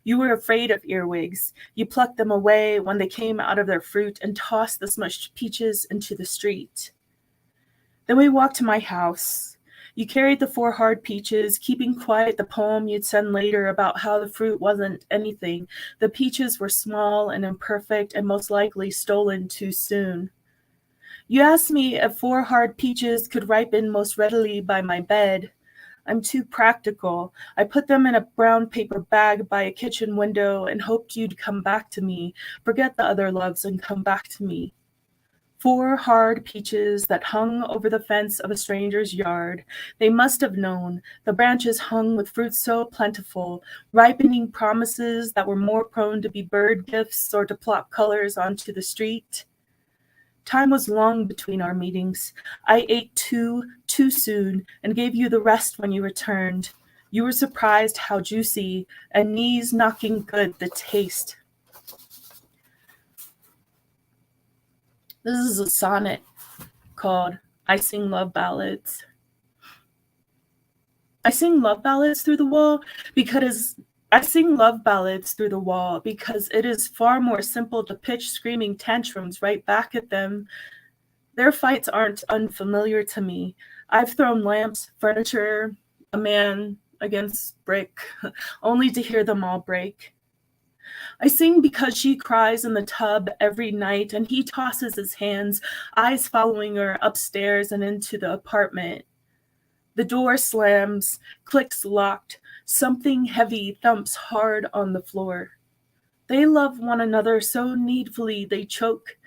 You were afraid of earwigs. You plucked them away when they came out of their fruit and tossed the smushed peaches into the street. Then we walked to my house. You carried the 4 hard peaches, keeping quiet the poem you'd send later about how the fruit wasn't anything. The peaches were small and imperfect and most likely stolen too soon. You asked me if 4 hard peaches could ripen most readily by my bed. I'm too practical. I put them in a brown paper bag by a kitchen window and hoped you'd come back to me, forget the other loves and come back to me. 4 hard peaches that hung over the fence of a stranger's yard. They must have known. The branches hung with fruit so plentiful, ripening promises that were more prone to be bird gifts or to plop colors onto the street. Time was long between our meetings. I ate too soon and gave you the rest when you returned. You were surprised how juicy and knees knocking good the taste. This is a sonnet called I Sing Love Ballads. I sing love ballads through the wall because it is far more simple to pitch screaming tantrums right back at them. Their fights aren't unfamiliar to me. I've thrown lamps, furniture, a man against brick, only to hear them all break. I sing because she cries in the tub every night and he tosses his hands, eyes following her upstairs and into the apartment. The door slams, clicks locked, something heavy thumps hard on the floor. They love one another so needfully they choke.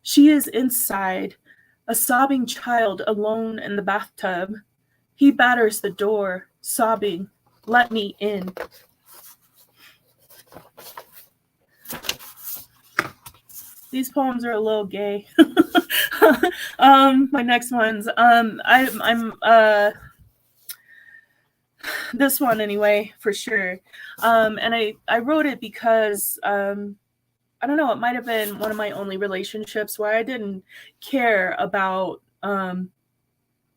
She is inside, a sobbing child alone in the bathtub. He batters the door, sobbing, "Let me in." These poems are a little gay. My next ones. This one anyway, for sure. And I wrote it because I don't know, it might have been one of my only relationships where I didn't care about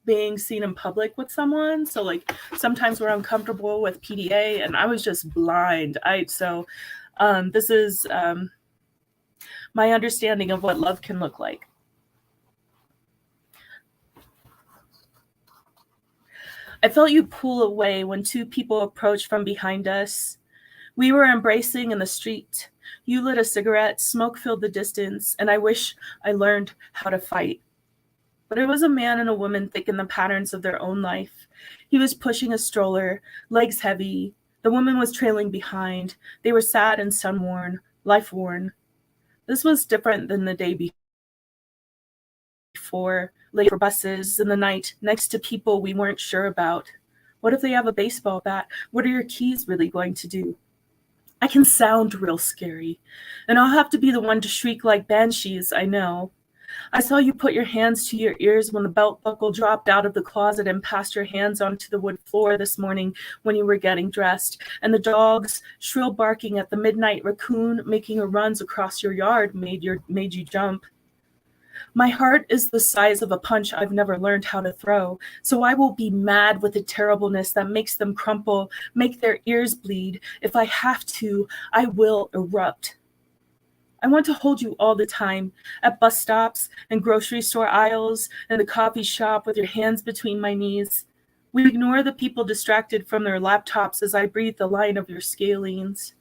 being seen in public with someone. So like sometimes we're uncomfortable with PDA and I was just blind. This is my understanding of what love can look like. I felt you pull away when two people approached from behind us. We were embracing in the street. You lit a cigarette, smoke filled the distance, and I wish I learned how to fight. But it was a man and a woman thick in the patterns of their own life. He was pushing a stroller, legs heavy. The woman was trailing behind. They were sad and sun-worn, life-worn. This was different than the day before, late for buses in the night, next to people we weren't sure about. What if they have a baseball bat? What are your keys really going to do? I can sound real scary, and I'll have to be the one to shriek like banshees, I know. I saw you put your hands to your ears when the belt buckle dropped out of the closet and passed your hands onto the wood floor this morning when you were getting dressed, and the dog's shrill barking at the midnight raccoon making her runs across your yard made you jump. My heart is the size of a punch I've never learned how to throw, so I will be mad with the terribleness that makes them crumple, make their ears bleed. If I have to, I will erupt. I want to hold you all the time, at bus stops and grocery store aisles and the coffee shop with your hands between my knees. We ignore the people distracted from their laptops as I breathe the line of your scalenes.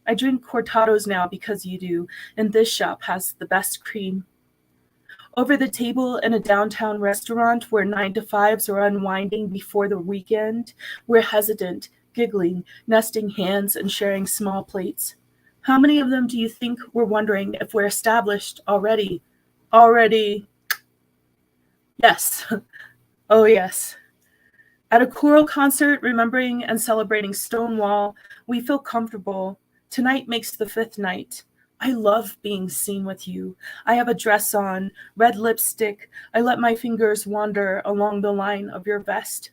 I drink cortados now because you do, and this shop has the best cream. Over the table in a downtown restaurant where 9-to-5s are unwinding before the weekend, we're hesitant, giggling, nesting hands, and sharing small plates. How many of them do you think we're wondering if we're established already? Yes. Oh, yes. At a choral concert, remembering and celebrating Stonewall, we feel comfortable. Tonight makes the 5th night. I love being seen with you. I have a dress on, red lipstick. I let my fingers wander along the line of your vest.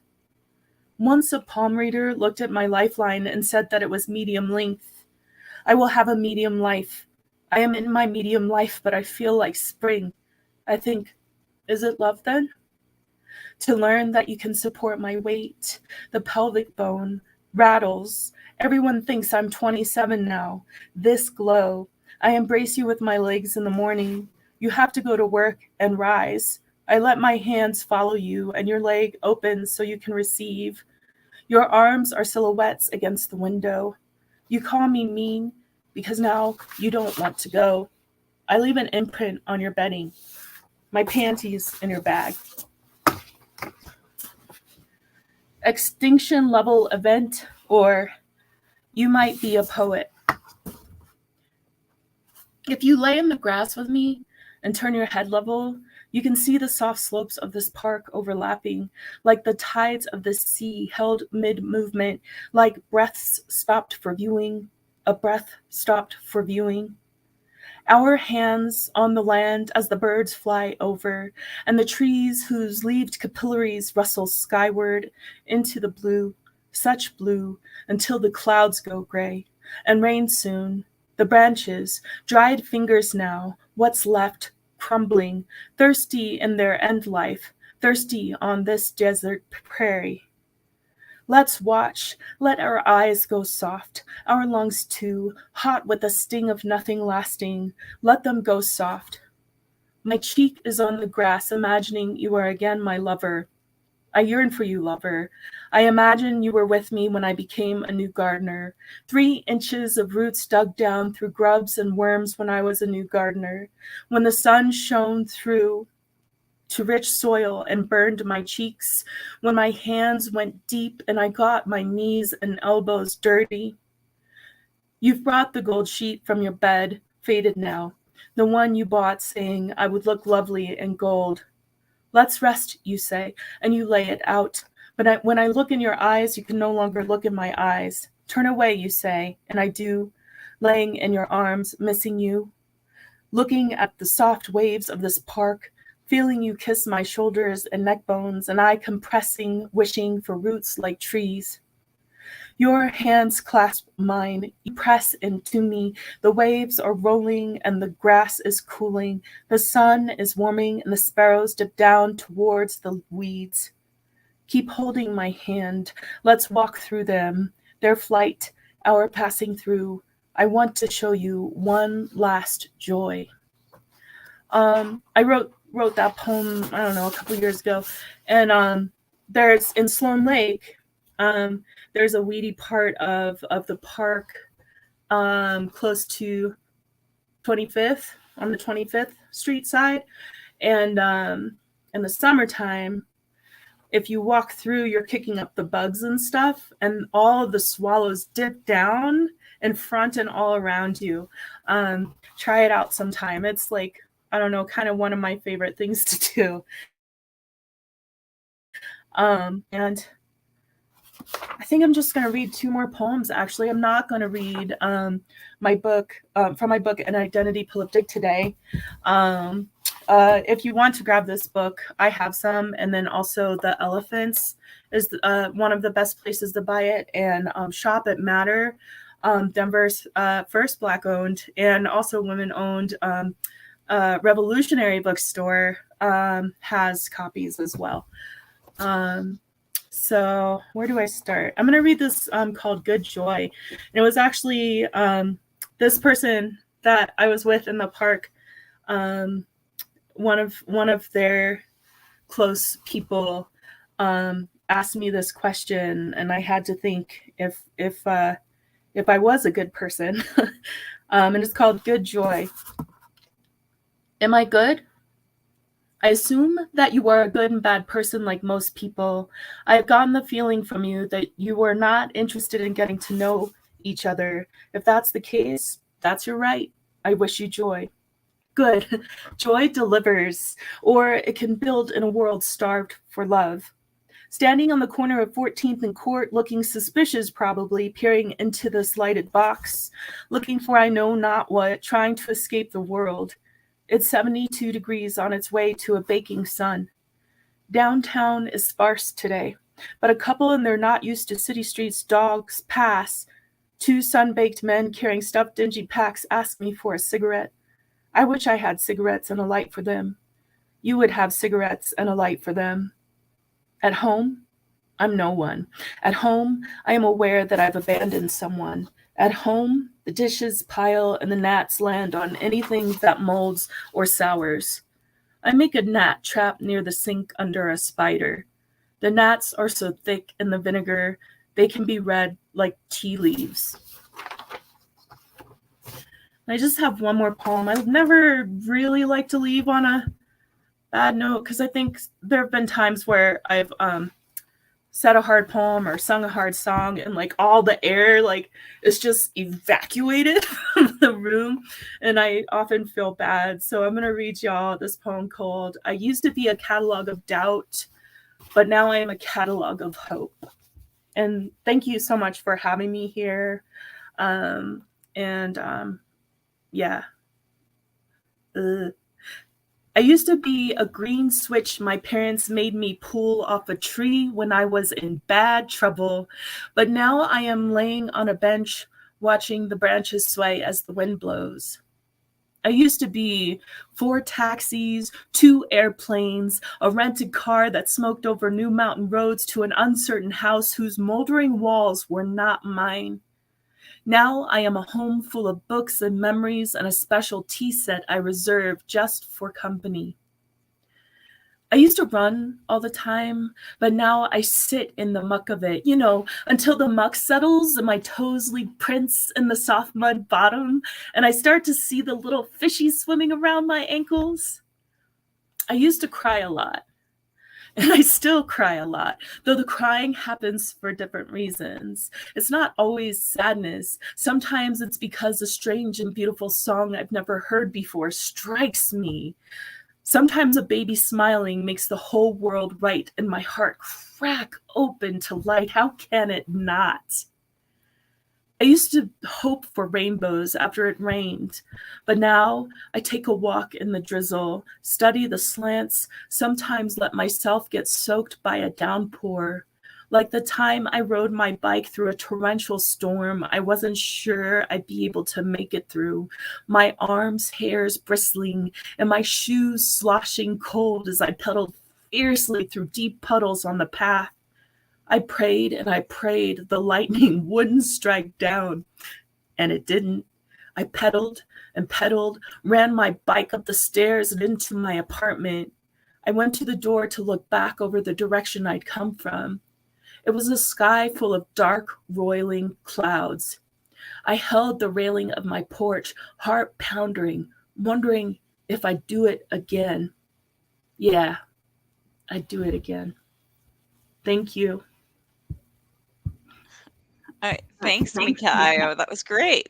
Once a palm reader looked at my lifeline and said that it was medium length. I will have a medium life. I am in my medium life, but I feel like spring. I think, is it love then? To learn that you can support my weight, the pelvic bone, rattles. Everyone thinks I'm 27 now. This glow. I embrace you with my legs in the morning. You have to go to work and rise. I let my hands follow you and your leg opens so you can receive. Your arms are silhouettes against the window. You call me mean because now you don't want to go. I leave an imprint on your bedding. My panties in your bag. Extinction level event, or you might be a poet. If you lay in the grass with me and turn your head level, you can see the soft slopes of this park overlapping, like the tides of the sea held mid-movement, like breaths stopped for viewing, a breath stopped for viewing. Our hands on the land as the birds fly over, and the trees whose leaved capillaries rustle skyward into the blue, such blue, until the clouds go gray, and rain soon. The branches, dried fingers now, what's left, crumbling, thirsty in their end life, thirsty on this desert prairie. Let's watch, let our eyes go soft, our lungs too, hot with the sting of nothing lasting, let them go soft. My cheek is on the grass, imagining you are again my lover. I yearn for you, lover. I imagine you were with me when I became a new gardener. 3 inches of roots dug down through grubs and worms when I was a new gardener. When the sun shone through to rich soil and burned my cheeks. When my hands went deep and I got my knees and elbows dirty. You've brought the gold sheet from your bed, faded now. The one you bought saying I would look lovely in gold. Let's rest, you say, and you lay it out. But when I look in your eyes, you can no longer look in my eyes. Turn away, you say, and I do, laying in your arms, missing you. Looking at the soft waves of this park, feeling you kiss my shoulders and neck bones, and I compressing, wishing for roots like trees. Your hands clasp mine. You press into me. The waves are rolling and the grass is cooling. The sun is warming and the sparrows dip down towards the weeds. Keep holding my hand. Let's walk through them. Their flight, our passing through. I want to show you one last joy. I wrote that poem, I don't know, a couple years ago. And there's in Sloan Lake, there's a weedy part of the park close to 25th, on the 25th Street side. And in the summertime, if you walk through, you're kicking up the bugs and stuff, and all of the swallows dip down in front and all around you. Try it out sometime. It's like, I don't know, kind of one of my favorite things to do. And I think I'm just going to read 2 more poems, actually. I'm not going to read my book, from my book, An Identity Polyptych today. If you want to grab this book, I have some. And then also The Elephants is one of the best places to buy it. And shop at Matter, Denver's first Black-owned and also women-owned revolutionary bookstore has copies as well. So where do I start? I'm going to read this called Good Joy. And it was actually this person that I was with in the park. One of their close people asked me this question, and I had to think if I was a good person. And it's called Good Joy. Am I good? I assume that you are a good and bad person like most people. I have gotten the feeling from you that you were not interested in getting to know each other. If that's the case, that's your right. I wish you joy. Good. Joy delivers, or it can build in a world starved for love. Standing on the corner of 14th and Court, looking suspicious probably, peering into this lighted box, looking for I know not what, trying to escape the world. It's 72 degrees on its way to a baking sun. Downtown is sparse today, but a couple in their not used to city streets dogs pass. 2 sun-baked men carrying stuffed dingy packs ask me for a cigarette. I wish I had cigarettes and a light for them. You would have cigarettes and a light for them. At home, I'm no one. At home, I am aware that I've abandoned someone. At home, the dishes pile and the gnats land on anything that molds or sours. I make a gnat trap near the sink under a spider. The gnats are so thick in the vinegar, they can be read like tea leaves. I just have one more poem. I've never really liked to leave on a bad note because I think there have been times where I've said a hard poem or sung a hard song and like all the air like is just evacuated from the room, and I often feel bad. So I'm going to read y'all this poem called I Used to Be a Catalog of Doubt, but Now I Am a Catalog of Hope. And thank you so much for having me here. Yeah. I used to be a green switch my parents made me pull off a tree when I was in bad trouble, but now I am laying on a bench watching the branches sway as the wind blows. I used to be 4 taxis, 2 airplanes, a rented car that smoked over new mountain roads to an uncertain house whose moldering walls were not mine. Now I am a home full of books and memories and a special tea set I reserve just for company. I used to run all the time, but now I sit in the muck of it, until the muck settles and my toes leave prints in the soft mud bottom, and I start to see the little fishies swimming around my ankles. I used to cry a lot. And I still cry a lot, though the crying happens for different reasons. It's not always sadness. Sometimes it's because a strange and beautiful song I've never heard before strikes me. Sometimes a baby smiling makes the whole world right and my heart crack open to light. How can it not? I used to hope for rainbows after it rained, but now I take a walk in the drizzle, study the slants, sometimes let myself get soaked by a downpour. Like the time I rode my bike through a torrential storm, I wasn't sure I'd be able to make it through. My arms, hairs bristling, and my shoes sloshing cold as I pedaled fiercely through deep puddles on the path. I prayed and I prayed the lightning wouldn't strike down, and it didn't. I pedaled and pedaled, ran my bike up the stairs and into my apartment. I went to the door to look back over the direction I'd come from. It was a sky full of dark, roiling clouds. I held the railing of my porch, heart pounding, wondering if I'd do it again. Yeah, I'd do it again. Thank you. All right, thanks, Meca'Ayo. That was great.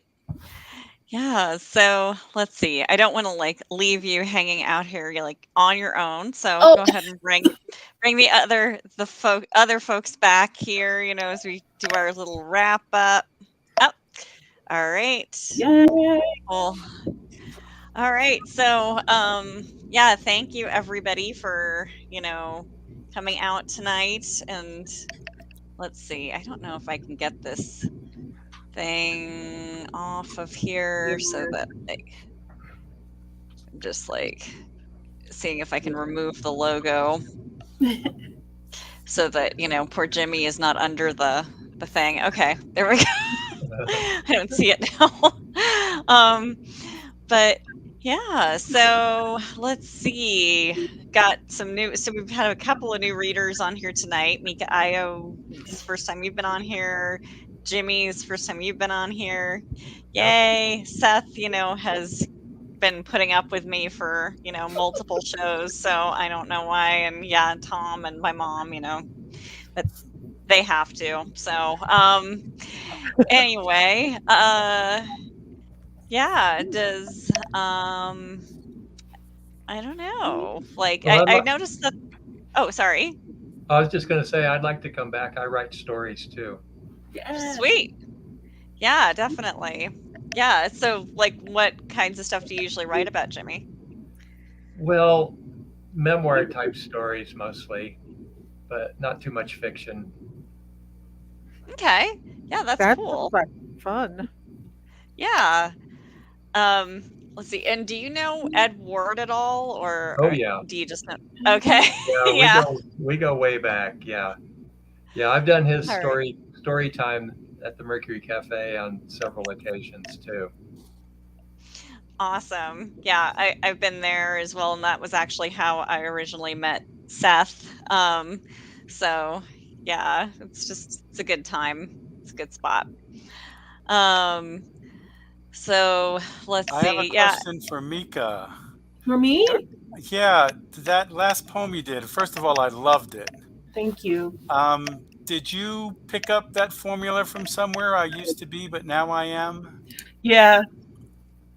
Yeah, so let's see. I don't want to like leave you hanging out here like on your own. So Oh. go ahead and bring the other folks back here, as we do our little wrap up. Oh, all right. Yay. Cool. All right. So yeah, thank you everybody for, coming out tonight. And let's see. I don't know if I can get this thing off of here so that I'm just like seeing if I can remove the logo so that poor Jimmy is not under the thing. Okay, there we go. I don't see it now. But yeah, so let's see. Got some new. So we've had a couple of new readers on here tonight. Meca'Ayo, this is the first time you've been on here. Jimmy's first time you've been on here. Yay. Seth, has been putting up with me for, multiple shows. So I don't know why. And yeah, Tom and my mom, but they have to. So anyway, yeah, does I don't know. Like Well, I noticed that. Oh, sorry. I was just going to say I'd like to come back. I write stories too. Yeah. Sweet. Yeah, definitely. Yeah. So, like, what kinds of stuff do you usually write about, Jimmy? Well, memoir type stories mostly, but not too much fiction. Okay. Yeah, that's cool. Like fun. Yeah. Let's see. And do you know Ed Ward at all, or Oh yeah. do you just know? Okay. Yeah, we go way back. Yeah. I've done his All right. story time at the Mercury Cafe on several occasions too. Awesome. Yeah, I've been there as well, and that was actually how I originally met Seth. So yeah, it's a good time. It's a good spot. So let's see. I have a question for Mika. For me? Yeah, that last poem you did, first of all, I loved it. Thank you. Did you pick up that formula from somewhere? I used to be, but now I am? Yeah.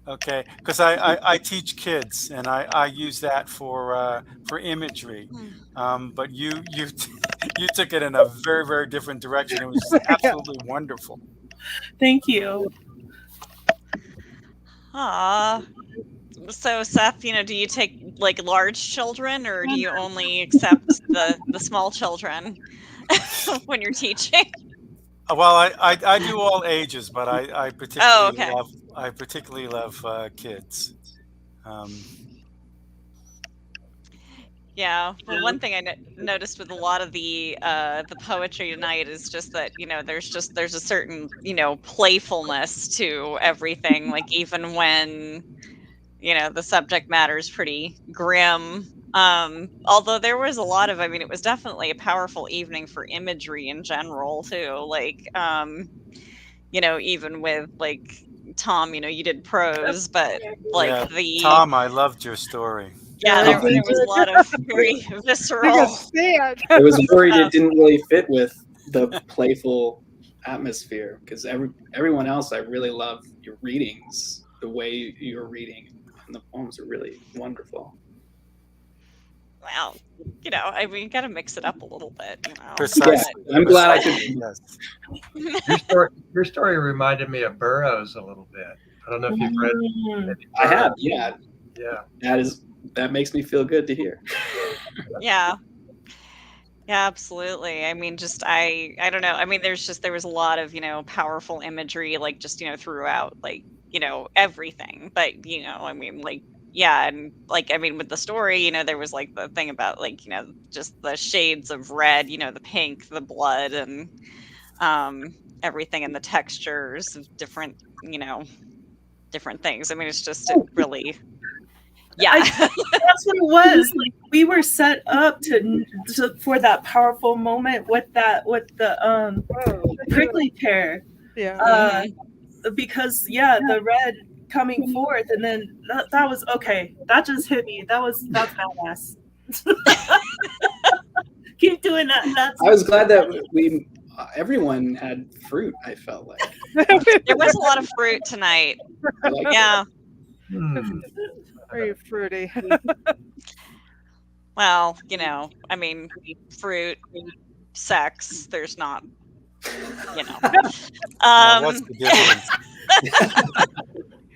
Okay, because I teach kids, and I use that for imagery. But you took it in a very, very different direction. It was absolutely wonderful. Thank you. So Seth, do you take like large children, or do you only accept the small children when you're teaching? Well, I do all ages, but I particularly love kids. Yeah. Well, one thing I noticed with a lot of the poetry tonight is just that there's a certain playfulness to everything. Like even when the subject matter is pretty grim. Although there was a lot of, it was definitely a powerful evening for imagery in general too. Like even with like Tom, you did prose, but like Tom, I loved your story. Yeah, there was a lot of very visceral. I was worried it didn't really fit with the playful atmosphere, because everyone else, I really love your readings. The way you're reading and the poems are really wonderful. Well, we got to mix it up a little bit. Precisely. Yeah, I'm glad I could. Yes. Your story reminded me of Burroughs a little bit. I don't know if you've read. I have. Yeah. Yeah. That makes me feel good to hear. Yeah. Yeah, absolutely. I mean, just I don't know. I mean, there was a lot of, powerful imagery, like just, throughout, like, everything. But, I mean, like, yeah, and like I mean with the story, there was like the thing about like, just the shades of red, the pink, the blood, and everything, and the textures of different things. I mean, it really, I yeah. That's what it was. Like we were set up for that powerful moment with the Oh, prickly pear. yeah. Uh, Mhm. because the red coming forth, and then that was okay. That just hit me. That's badass. Keep doing that. I was glad that everyone had fruit. I felt like There was a lot of fruit tonight. I liked it. Yeah. Very fruity. Well, I mean, fruit, sex, there's not, you know. Yeah, what's Um, the difference?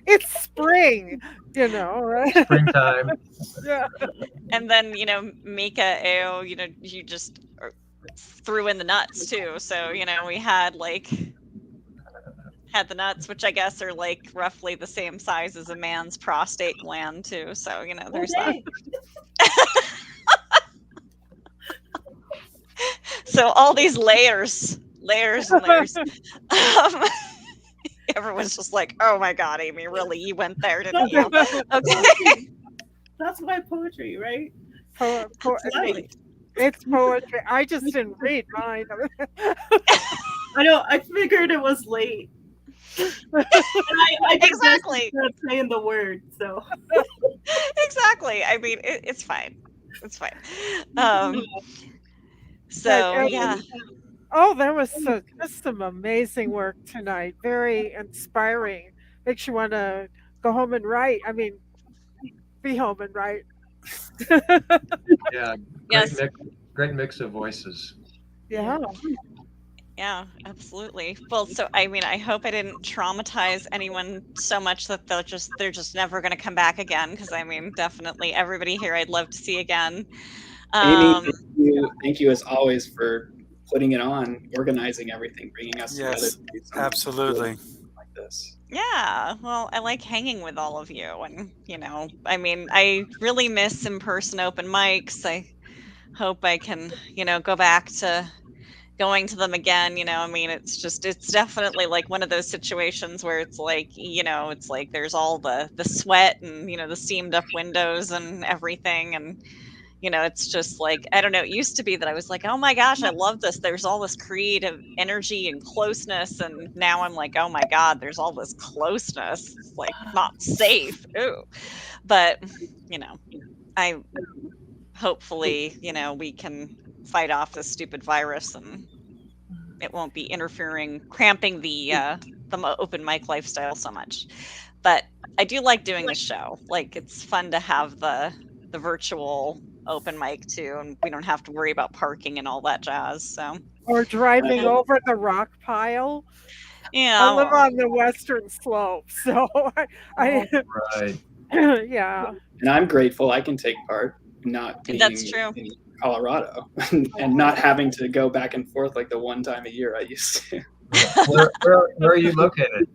It's spring, right? Springtime. Yeah. and then, Meca'Ayo, you just threw in the nuts too. So, we had the nuts, which I guess are like roughly the same size as a man's prostate gland too. So, there's that. So all these layers and layers. Everyone's just like, oh my God, Amy, really? You went there, didn't you? Okay. That's my poetry, right? It's poetry. I just didn't read mine. I know. I figured it was late. I Exactly. saying the word, so Exactly. I mean, it's fine. It's fine. So yeah. Oh, there was just some amazing work tonight. Very inspiring. Makes you want to go home and write. I mean, be home and write. Yeah, Yes. great mix of voices. Yeah. Yeah, absolutely. Well, so I mean, I hope I didn't traumatize anyone so much that they're just never going to come back again. Because I mean, definitely everybody here I'd love to see again. Amy, thank you as always for putting it on, organizing everything, bringing us together. Yes, To do something absolutely. like this. Yeah, well, I like hanging with all of you, and I mean, I really miss in-person open mics. I hope I can, go back to going to them again. I mean, it's definitely like one of those situations where it's like, it's like there's all the sweat and the seamed up windows and everything, and it's just like, I don't know, it used to be that I was like, oh my gosh, I love this, there's all this creative energy and closeness, and now I'm like, oh my God, there's all this closeness, it's like not safe. Ooh. But I hopefully we can fight off this stupid virus, and it won't be cramping the open mic lifestyle so much. But I do like doing the show. Like, it's fun to have the virtual open mic too, and we don't have to worry about parking and all that jazz. So Or driving over the rock pile. yeah, I live on the western slope, so I Right. yeah. And I'm grateful I can take part, not being That's true. in Colorado and not having to go back and forth like the one time a year I used to. Where are you located?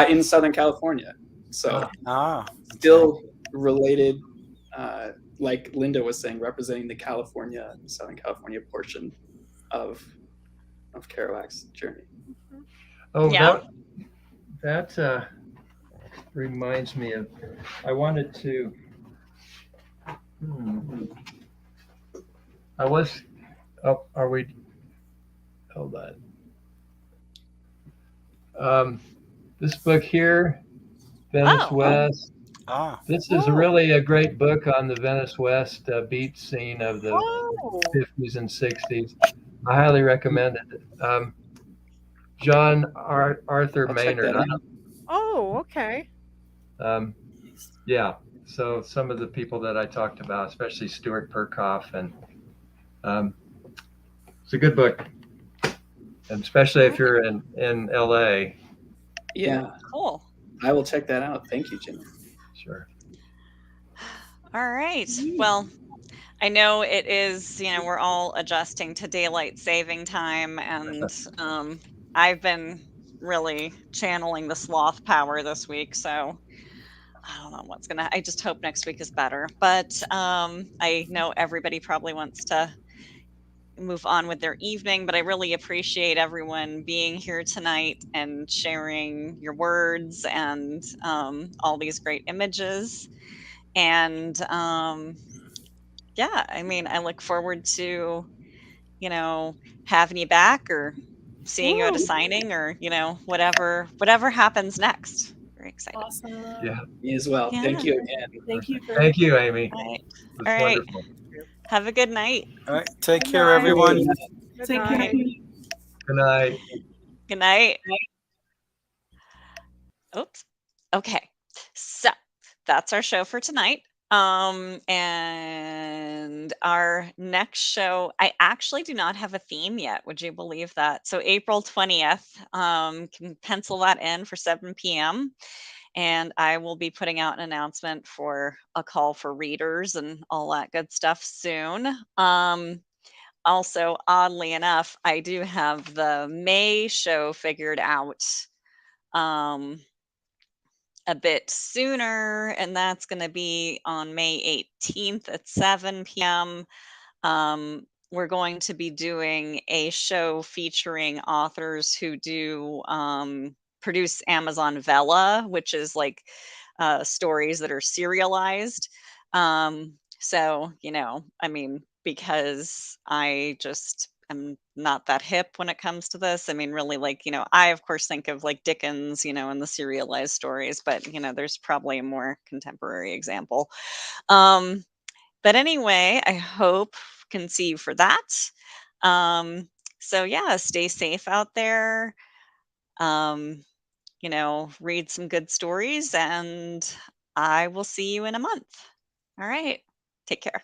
In Southern California. So Ah, still related, like Linda was saying, representing the Southern California portion of Kerouac's journey. Oh, Yeah. that reminds me of. I wanted to. I was. Oh, are we? Hold on. This book here, Venice Oh. West. This is Oh. really a great book on the Venice West beat scene of the Oh. 50s and 60s. I highly recommend it. John Arthur I'll check Maynard. that out. Oh, okay. Yeah. So some of the people that I talked about, especially Stuart Perkoff, and it's a good book, and especially if you're in LA. Yeah, Cool. I will check that out. Thank you, Jimmy. Sure. All right. Well, I know it is, we're all adjusting to daylight saving time, and I've been really channeling the sloth power this week, so I don't know what's gonna. I just hope next week is better. But I know everybody probably wants to move on with their evening, but I really appreciate everyone being here tonight and sharing your words and all these great images. And yeah, I mean, I look forward to, having you back or seeing you at a Woo! signing or, whatever happens next. Very excited. Awesome. Yeah. Me as well. Yeah. Thank you again. Thank you for Thank you, Amy. All right. It was All right. wonderful. Have a good night. All right. Take Good care, night. everyone. Good Take care. night. Good night. Good night. Oops. Okay. So that's our show for tonight. And our next show, I actually do not have a theme yet. Would you believe that? So April 20th, can pencil that in for 7 p.m. And I will be putting out an announcement for a call for readers and all that good stuff soon. Also, oddly enough, I do have the May show figured out. A bit sooner, and that's going to be on May 18th at 7 p.m. We're going to be doing a show featuring authors who do produce Amazon Vella, which is like stories that are serialized. So, I mean, because I just am not that hip when it comes to this. I mean, really, like, I of course think of like Dickens, and the serialized stories, but there's probably a more contemporary example. But anyway, I hope can see you for that. So yeah, stay safe out there. Read some good stories, and I will see you in a month. All right. Take care.